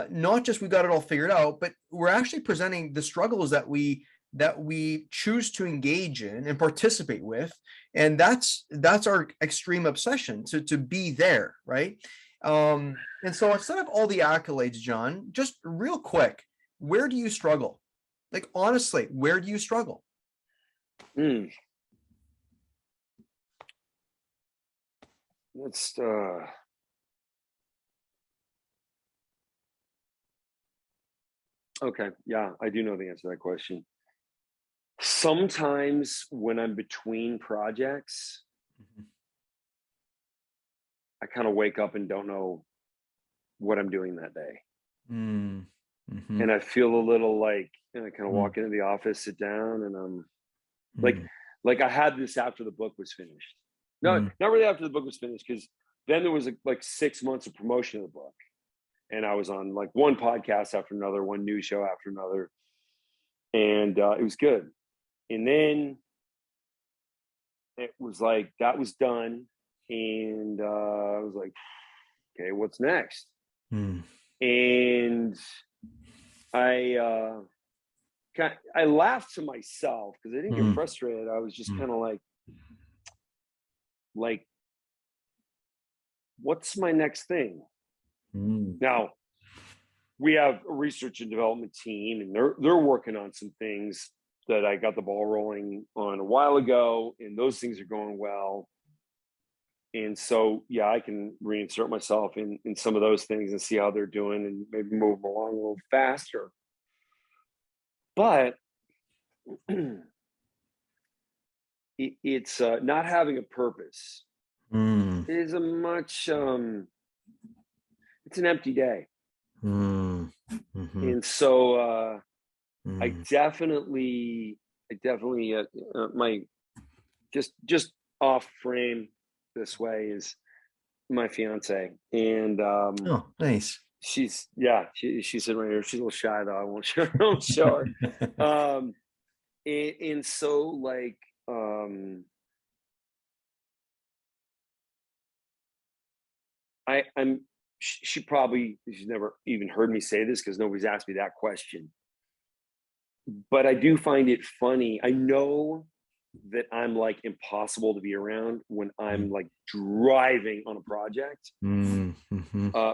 not just we got it all figured out, but we're actually presenting the struggles that we choose to engage in and participate with. And that's our extreme obsession to be there. Right. And so instead of all the accolades, John, just real quick, where do you struggle? Like, honestly, where do you struggle? Let's okay. Yeah, I do know the answer to that question. Sometimes when I'm between projects, I kind of wake up and don't know what I'm doing that day. And I feel a little like, I kind of walk into the office, sit down, and I'm like I had this after the book was finished. No, not really after the book was finished, because then there was like 6 months of promotion of the book. And I was on like one podcast after another, one news show after another. And it was good. And then it was like, that was done. And I was like, okay, what's next? And I laughed to myself because I didn't get frustrated. I was just kind of like, what's my next thing? Now, we have a research and development team, and they're working on some things that I got the ball rolling on a while ago, and those things are going well. And so, yeah, I can reinsert myself in some of those things and see how they're doing and maybe move them along a little faster. But it's not having a purpose is a much, it's an empty day. And so I definitely my just off frame this way is my fiance, and oh, nice. She's sitting right here. She's a little shy though. I won't show her. And so like she's never even heard me say this because nobody's asked me that question. But I do find it funny. I know that I'm like impossible to be around when I'm like driving on a project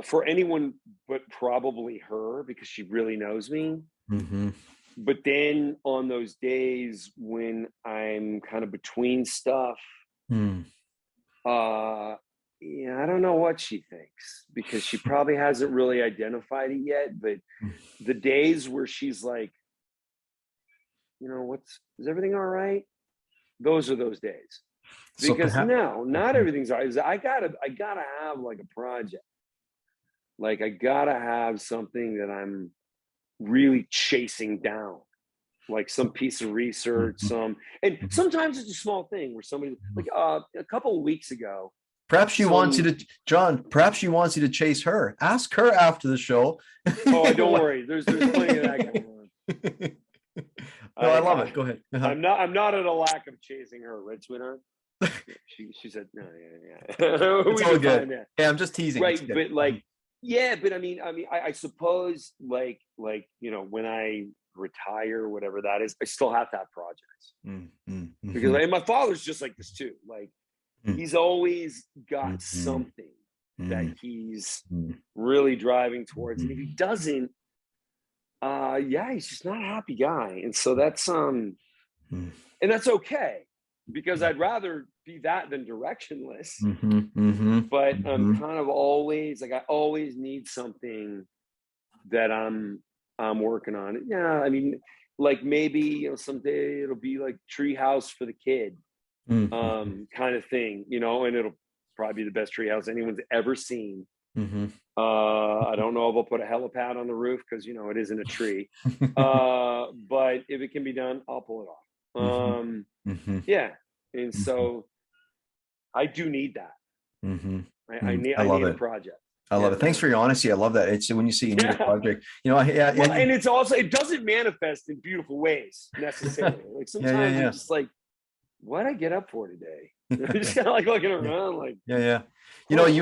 for anyone but probably her, because she really knows me. But then on those days when I'm kind of between stuff, yeah, I don't know what she thinks, because she probably hasn't really identified it yet. But the days where she's like, is everything all right? Those are those days. Because no, not everything's all right. I gotta have like a project. Like I gotta have something that I'm really chasing down, like some piece of research, and sometimes it's a small thing where somebody like a couple of weeks ago. Perhaps she wants you to, John, perhaps she wants you to chase her. Ask her after the show. Oh, don't worry. There's plenty of that going on. No, I love it. Go ahead. I'm not at a lack of chasing her, right, sweetheart? She said, no, yeah. It's all good. Yeah, I'm just teasing. Right, but like, yeah, but I mean, I suppose like, when I retire, whatever that is, I still have to have projects. Because and my father's just like this too. Like, he's always got something that he's really driving towards. And if he doesn't, he's just not a happy guy. And so that's and that's okay, because I'd rather be that than directionless. But I'm kind of always like, I always need something that I'm working on. Yeah, I mean, like maybe someday it'll be like treehouse for the kid. Kind of thing, and it'll probably be the best treehouse anyone's ever seen. I don't know if I'll put a helipad on the roof because it isn't a tree. But if it can be done, I'll pull it off. Yeah, and so I do need that. I need a project. I love it. Thanks for your honesty. I love that. It's when you see you need a project, and it's also, it doesn't manifest in beautiful ways necessarily. Like sometimes I'm just like, what did I get up for today? Just kind of like looking around, like you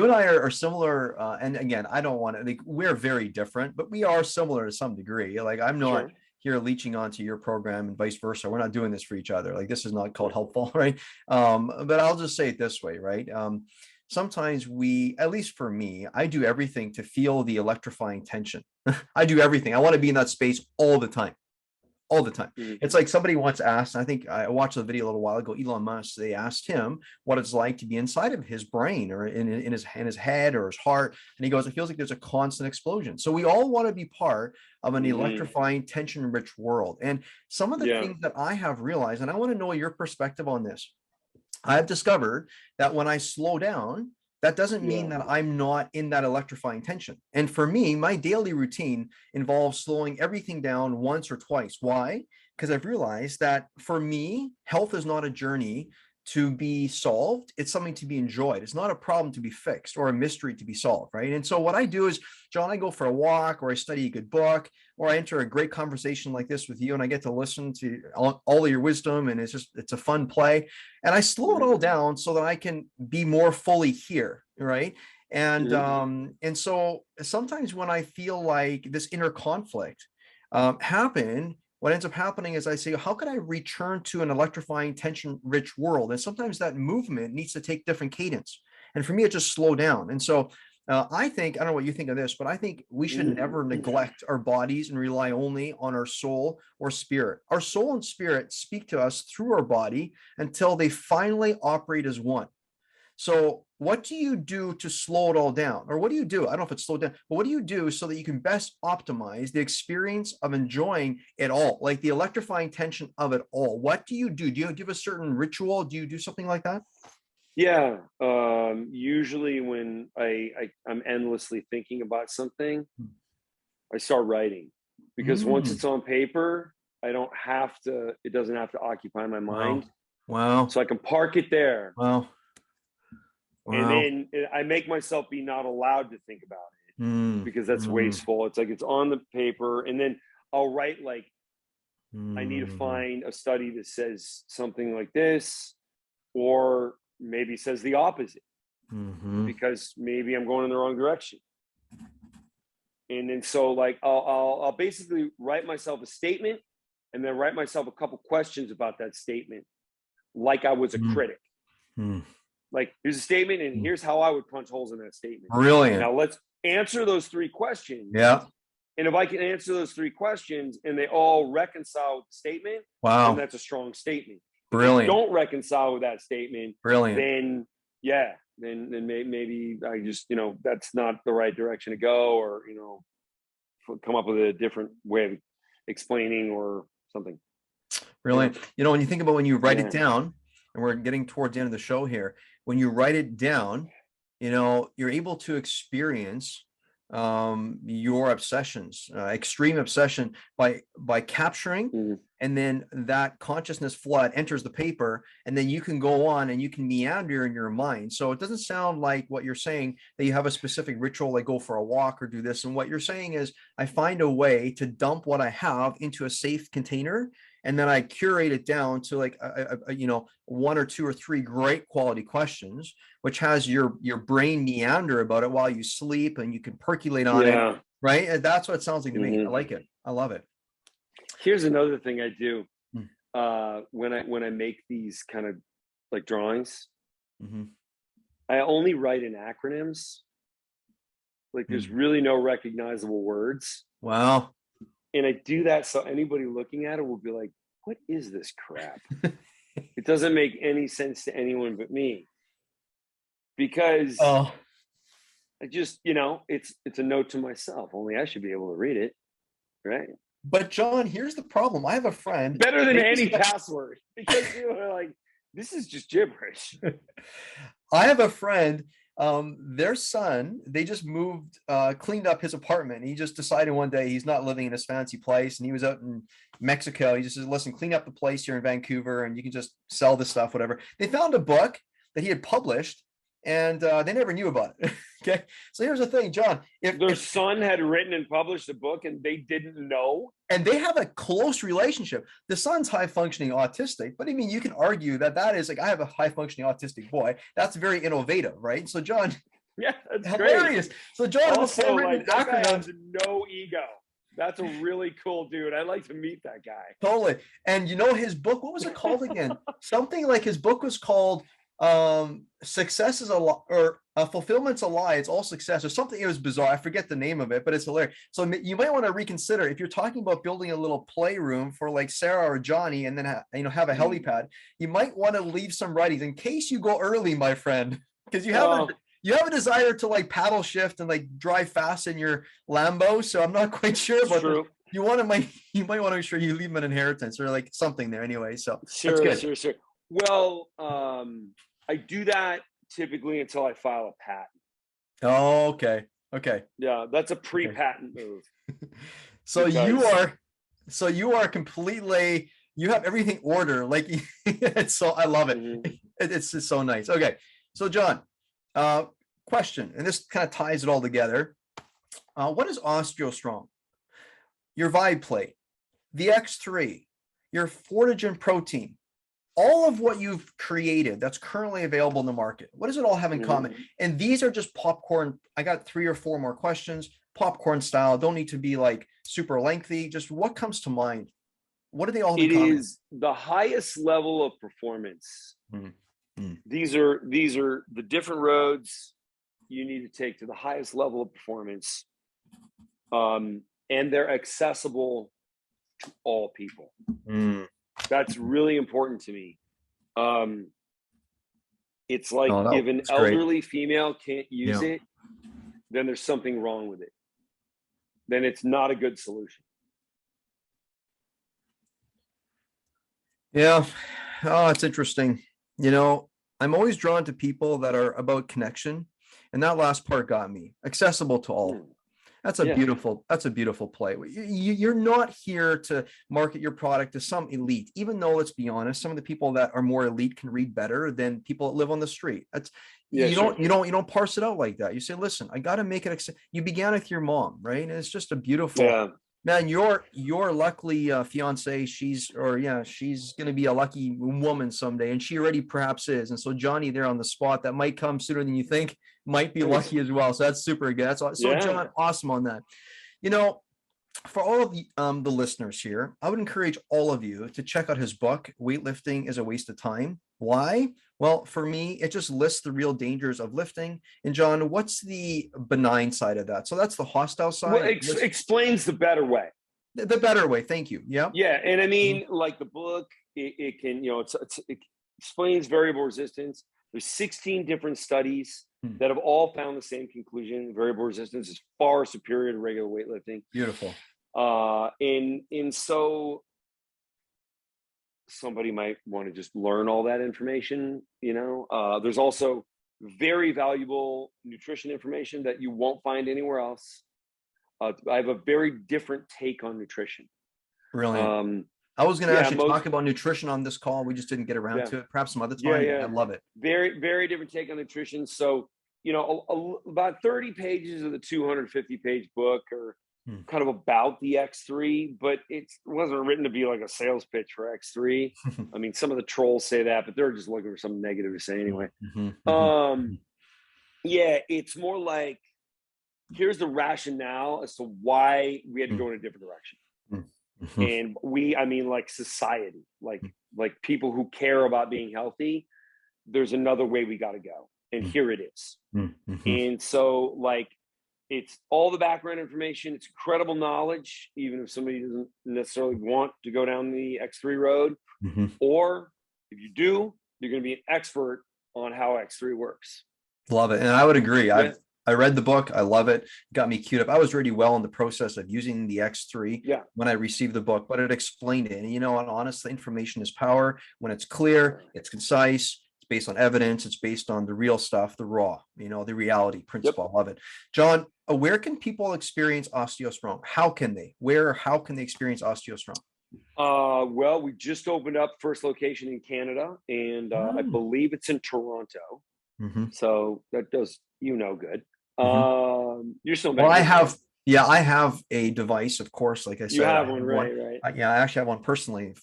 and I are similar. And again, I don't want to. Like, we're very different, but we are similar to some degree. Like, I'm not here leeching onto your program and vice versa. We're not doing this for each other. Like, this is not called helpful, right? But I'll just say it this way, right? Sometimes at least for me, I do everything to feel the electrifying tension. I do everything. I want to be in that space all the time. It's like somebody once asked, I think I watched a video a little while ago, Elon Musk, they asked him what it's like to be inside of his brain or in his head or his heart. And he goes, it feels like there's a constant explosion. So we all want to be part of an electrifying, tension-rich world. And some of the things that I have realized, and I want to know your perspective on this. I have discovered that when I slow down, that doesn't mean that I'm not in that electrifying tension. And for me, my daily routine involves slowing everything down once or twice. Why? Because I've realized that for me, health is not a journey to be solved. It's something to be enjoyed. It's not a problem to be fixed or a mystery to be solved, right? And so what I do is, John, I go for a walk, or I study a good book, or I enter a great conversation like this with you, and I get to listen to all of your wisdom, and it's a fun play. And I slow it all down so that I can be more fully here, right? And so sometimes when I feel like this inner conflict happen, what ends up happening is I say, how can I return to an electrifying, tension-rich world? And sometimes that movement needs to take different cadence. And for me, it just slow down. And so I think, I don't know what you think of this, but I think we should never neglect our bodies and rely only on our soul or spirit. Our soul and spirit speak to us through our body until they finally operate as one. So what do you do to slow it all down? Or what do you do? I don't know if it's slowed down, but what do you do so that you can best optimize the experience of enjoying it all, like the electrifying tension of it all? What do you do? Do you have a certain ritual? Do you do something like that? Yeah. Usually when I'm endlessly thinking about something, I start writing, because once it's on paper, it doesn't have to occupy my mind. Wow. So I can park it there. Wow. And then I make myself be not allowed to think about it, because that's wasteful. It's like, it's on the paper, and then I'll write like, I need to find a study that says something like this, or maybe says the opposite, because maybe I'm going in the wrong direction. And then so like I'll basically write myself a statement, and then write myself a couple questions about that statement, like I was a critic. Like, here's a statement, and here's how I would punch holes in that statement. Brilliant. Now let's answer those 3 questions. Yeah. And if I can answer those 3 questions and they all reconcile with the statement, wow, then that's a strong statement. Brilliant. If they don't reconcile with that statement, brilliant, then maybe I just, that's not the right direction to go, or, come up with a different way of explaining or something. Brilliant. When you think about when you write it down, and we're getting towards the end of the show here, when you write it down, you're able to experience your obsessions, extreme obsession, by capturing, and then that consciousness flood enters the paper, and then you can go on and you can meander in your mind. So it doesn't sound like what you're saying that you have a specific ritual, like go for a walk or do this. And what you're saying is, I find a way to dump what I have into a safe container, and then I curate it down to like a 1 or 2 or 3 great quality questions, which has your brain meander about it while you sleep, and you can percolate on it, right? And that's what it sounds like to me. I like it. I love it. Here's another thing I do when I make these kind of like drawings. I only write in acronyms. Like, there's really no recognizable words. Wow. And I do that so anybody looking at it will be like, what is this crap? It doesn't make any sense to anyone but me. Because I just, it's a note to myself. Only I should be able to read it, right? But John, here's the problem. I have a friend. Better than any password, because you're like, this is just gibberish. I have a friend. Their son, they just moved, cleaned up his apartment. He just decided one day he's not living in this fancy place, and he was out in Mexico. He just says, listen, clean up the place here in Vancouver, and you can just sell this stuff, whatever. They found a book that he had published, and they never knew about it. Okay. So here's the thing, John. If their son had written and published a book and they didn't know, and they have a close relationship. The son's high functioning autistic, but I mean, you can argue that is like, I have a high functioning autistic boy. That's very innovative, right? So John, that's hilarious. Great. So John, also, like, that guy has no ego. That's a really cool dude. I'd like to meet that guy. Totally. And his book, what was it called again? Something like, his book was called Success is a Lie, or Fulfillment's a Lie, It's All Success, or something. It was bizarre. I forget the name of it, but it's hilarious. So you might want to reconsider, if you're talking about building a little playroom for like Sarah or Johnny, and then have a helipad, you might want to leave some writings in case you go early, my friend, because you have a desire to like paddle shift and like drive fast in your Lambo. So I'm not quite sure about this. You might want to make sure you leave an inheritance or like something there anyway. So sure. Well, I do that typically until I file a patent. Oh, okay. Yeah, that's a pre-patent move. So you are completely you have everything order. Like it's so, I love it. Mhm. It's just so nice. Okay. So John, question, and this kind of ties it all together. What is OsteoStrong? Your Vibe Plate, the X3, your Fortigen protein, all of what you've created that's currently available in the market. What does it all have in common? And these are just popcorn. I got 3 or 4 more questions, popcorn style. Don't need to be like super lengthy. Just what comes to mind? What do they all have in common? It is the highest level of performance. These are the different roads you need to take to the highest level of performance. And they're accessible to all people. That's really important to me. It's like if an elderly female can't use it, then there's something wrong with it. Then it's not a good solution. Yeah. Oh, it's interesting. You know, I'm always drawn to people that are about connection. And that last part got me. Accessible to all. That's a beautiful play. You're not here to market your product to some elite, even though, let's be honest, some of the people that are more elite can read better than people that live on the street. That's you don't parse it out like that. You say, listen, I got to make it. You began with your mom, right? And it's just a beautiful. Man, your luckily fiance, she's going to be a lucky woman someday, and she already perhaps is. And so Johnny there on the spot, that might come sooner than you think, might be lucky as well. So that's super good. That's so John, awesome on that. You know, for all of the listeners here, I would encourage all of you to check out his book, Weightlifting is a Waste of Time. Why? Well, for me, it just lists the real dangers of lifting. And John, what's the benign side of that? So that's the hostile side. Well, explains the better way. The better way. Thank you. Yeah. Yeah. And I mean, like the book, it can, it explains variable resistance. There's 16 different studies that have all found the same conclusion. Variable resistance is far superior to regular weightlifting. Beautiful. And so somebody might want to just learn all that information, there's also very valuable nutrition information that you won't find anywhere else. I have a very different take on nutrition. Brilliant. I was going to actually talk about nutrition on this call. We just didn't get around to it. Perhaps some other time. I love it. Very, very different take on nutrition. So, about 30 pages of the 250-page book are kind of about the X3, but it wasn't written to be like a sales pitch for X3. I mean, some of the trolls say that, but they're just looking for something negative to say anyway. It's more like, here's the rationale as to why we had to go in a different direction. And like society, like people who care about being healthy, there's another way we got to go. And here it is. And so it's all the background information. It's incredible knowledge, even if somebody doesn't necessarily want to go down the X3 road. Or if you do, you're going to be an expert on how X3 works. Love it. And I would agree. I read the book. I love it. Got me queued up. I was already well in the process of using the X3 when I received the book, but it explained it. And honestly, information is power. When it's clear, it's concise, it's based on evidence, it's based on the real stuff, the raw, the reality principle. I love it. John, where can people experience OsteoStrong? How can they experience OsteoStrong? Well, we just opened up first location in Canada, and I believe it's in Toronto. So that does good. You're still well, I have a device, of course, like I said. You have one, right? I actually have one personally.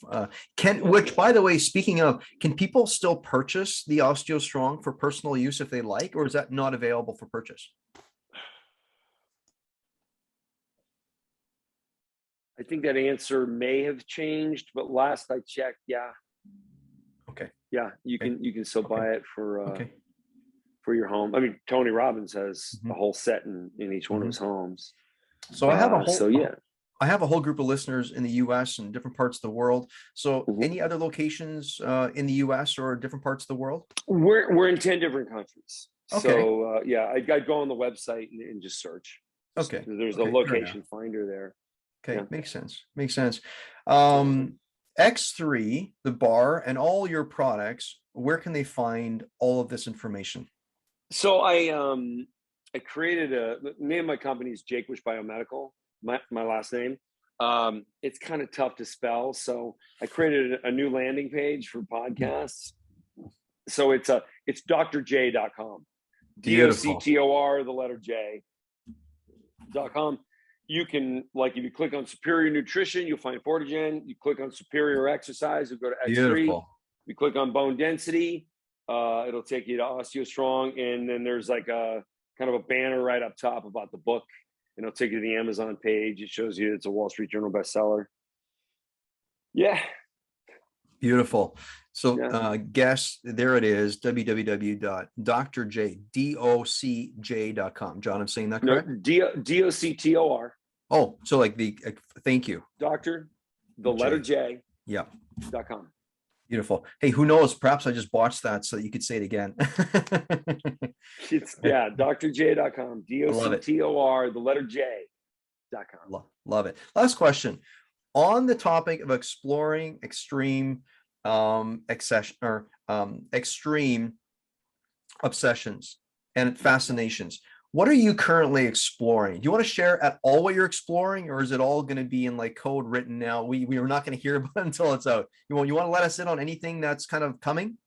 Which, by the way, speaking of, can people still purchase the OsteoStrong for personal use if they like, or is that not available for purchase? I think that answer may have changed, but last I checked, Okay. Yeah, you can still buy it for your home. I mean, Tony Robbins has a whole set in each one of his homes. So I have a whole I have a whole group of listeners in the US and different parts of the world. So any other locations in the US or different parts of the world? We're in 10 different countries. Okay. So I'd go on the website and just search. Okay. There's a location finder there. Okay. Makes sense. X3, the bar, and all your products, where can they find all of this information? So I created the name of my company is Jaquish Biomedical, my last name. It's kind of tough to spell. So I created a new landing page for podcasts. So it's drj.com. Beautiful. DOCTOR, the letter J.com. You can, like, if you click on superior nutrition, you'll find Fortigen. You click on superior exercise, you'll go to X3. Beautiful. You click on bone density, it'll take you to OsteoStrong. And then there's like a kind of a banner right up top about the book, and it'll take you to the Amazon page. It shows you it's a Wall Street Journal bestseller. Yeah. Beautiful. So guess, there it is, www.drj.com. John, I'm saying that correct? No, DOCTOR. Oh, so like thank you. Doctor, the letter J. Yeah. .com. Beautiful. Hey, who knows? Perhaps I just botched that so that you could say it again. It's drj.com. DOCTOR, the letter J.com. Love it. Last question. On the topic of exploring extreme extreme obsessions and fascinations, what are you currently exploring? Do you want to share at all what you're exploring, or is it all going to be in like code written now? We are not going to hear about it until it's out. You want to let us in on anything that's kind of coming?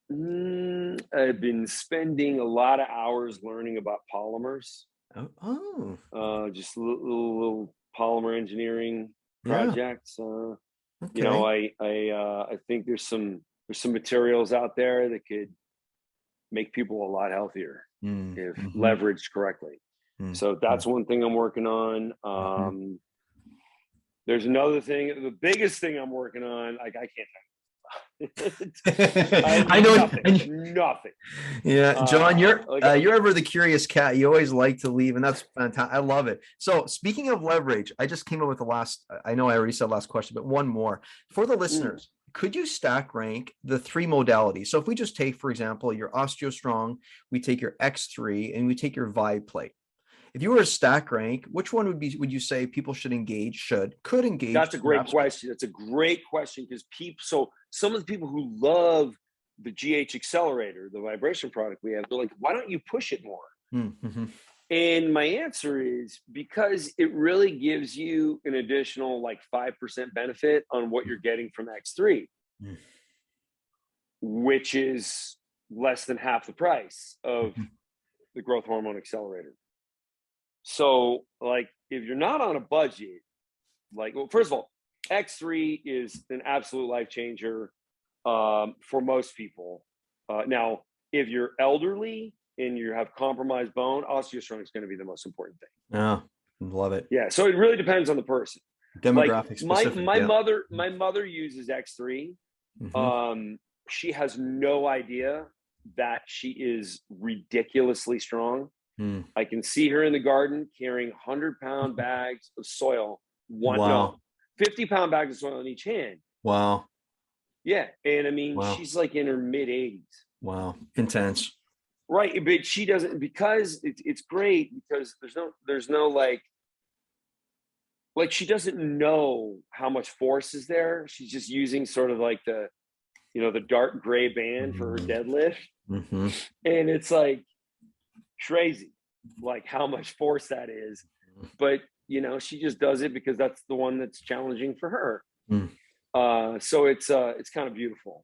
I've been spending a lot of hours learning about polymers. Just little polymer engineering projects. Okay. You know, I think there's some materials out there that could make people a lot healthier if leveraged correctly. So that's one thing I'm working on. There's another thing. The biggest thing I'm working on, like, I can't. I know nothing. Yeah, John, you're ever the curious cat. You always like to leave, and that's fantastic. I love it. So speaking of leverage, I just came up with the last, I know I already said last question, but one more for the listeners. Could you stack rank the three modalities? So if we just take, for example, your OsteoStrong, we take your X3, and we take your Vibe plate. If you were a stack rank, which one would you say people should could engage? That's a great question. That's a great question, because so some of the people who love the GH accelerator, the vibration product we have, they're like, why don't you push it more? And my answer is because it really gives you an additional like 5% benefit on what you're getting from X3, which is less than half the price of the growth hormone accelerator. So, like, if you're not on a budget, like, well, first of all, X3 is an absolute life changer for most people. Now, if you're elderly and you have compromised bone, OsteoStrong is going to be the most important thing. Yeah, love it. Yeah, so it really depends on the person. Demographic specific. My mother uses X3. She has no idea that she is ridiculously strong. I can see her in the garden carrying 100-pound bags of soil. 50-pound bags of soil in each hand. Wow. Yeah, and I mean, she's like in her mid-80s. Wow, intense. Right, but she doesn't, because it's great because there's no like she doesn't know how much force is there. She's just using sort of like the dark gray band for her deadlift, and it's like crazy, like how much force that is. But she just does it because that's the one that's challenging for her. So it's kind of beautiful.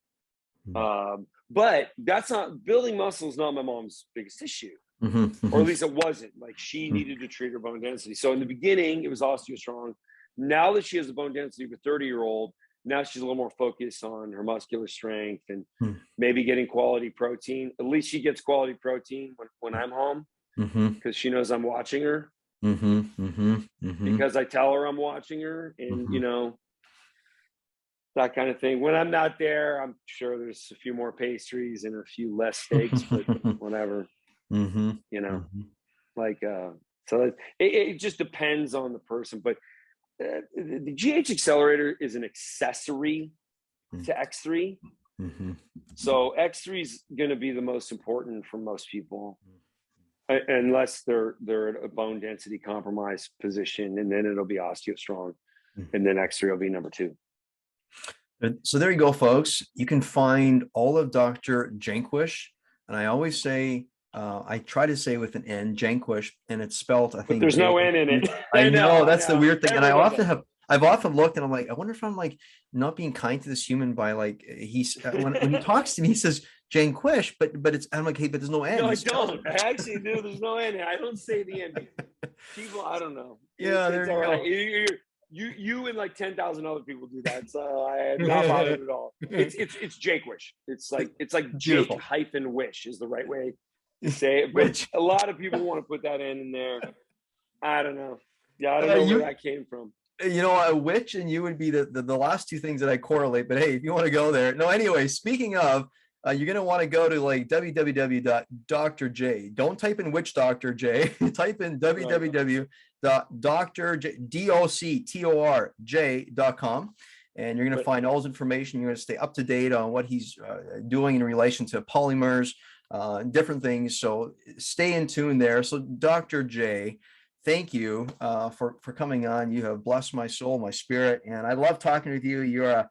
But that's not, building muscle is not my mom's biggest issue, or at least it wasn't. Like, she needed to treat her bone density. So in the beginning, it was OsteoStrong. Now that she has the bone density of a 30-year-old, now she's a little more focused on her muscular strength and maybe getting quality protein. At least she gets quality protein when I'm home, because she knows I'm watching her. Because I tell her I'm watching her, and that kind of thing. When I'm not there, I'm sure there's a few more pastries and a few less steaks, but whatever. So it just depends on the person. But the GH accelerator is an accessory to X3. So X3 is going to be the most important for most people, unless they're at a bone density compromised position, and then it'll be OsteoStrong, and then X3 will be number 2. So there you go, folks. You can find all of Dr. Jaquish. And I always say, I try to say with an N, Jaquish, and it's spelled, I think. But there's no N in it. I know, that's the weird thing. And I've often looked and I'm like, I wonder if I'm like not being kind to this human by like, when he talks to me, he says Jaquish, but it's, I'm like, hey, but there's no N. No, I don't. I actually do. There's no N. I don't say the N. People, I don't know. Yeah, there you go. You and like 10,000 other people do that, so I am not bothered at all. It's Jaquish. It's like Jake hyphen wish is the right way to say it. But a lot of people want to put that in there. I don't know. Yeah, I don't know where that came from. You know, a witch and you would be the last two things that I correlate. But hey, if you want to go there, no. Anyway, speaking of. You're going to want to go to like www.drj. Don't type in witch Dr. J. Type in www.drj.com. And you're going to find all his information. You're going to stay up to date on what he's doing in relation to polymers, different things. So stay in tune there. So Dr. J, thank you for coming on. You have blessed my soul, my spirit. And I love talking with you. You're a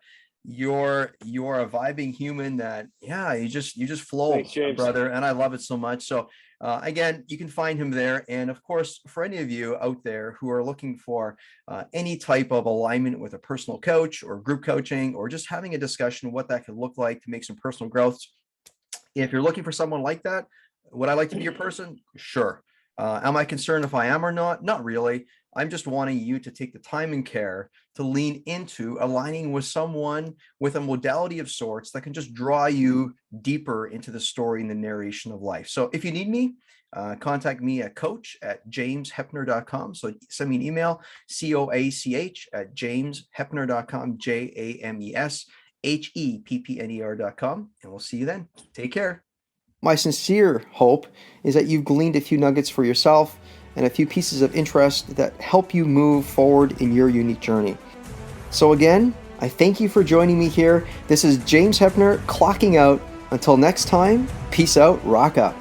vibing human that, yeah, you just flow. Thanks, brother. And I love it so much. So again, you can find him there. And of course, for any of you out there who are looking for any type of alignment with a personal coach or group coaching, or just having a discussion, what that could look like to make some personal growth. If you're looking for someone like that, would I like to be your person? Sure. Am I concerned if I am or not? Not really. I'm just wanting you to take the time and care to lean into aligning with someone with a modality of sorts that can just draw you deeper into the story and the narration of life. So if you need me, contact me at coach@jameshepner.com. So send me an email, coach@jameshepner.com, JAMESHEPPNER.com. And we'll see you then. Take care. My sincere hope is that you've gleaned a few nuggets for yourself and a few pieces of interest that help you move forward in your unique journey. So again, I thank you for joining me here. This is James Hepner clocking out. Until next time, peace out, rock up.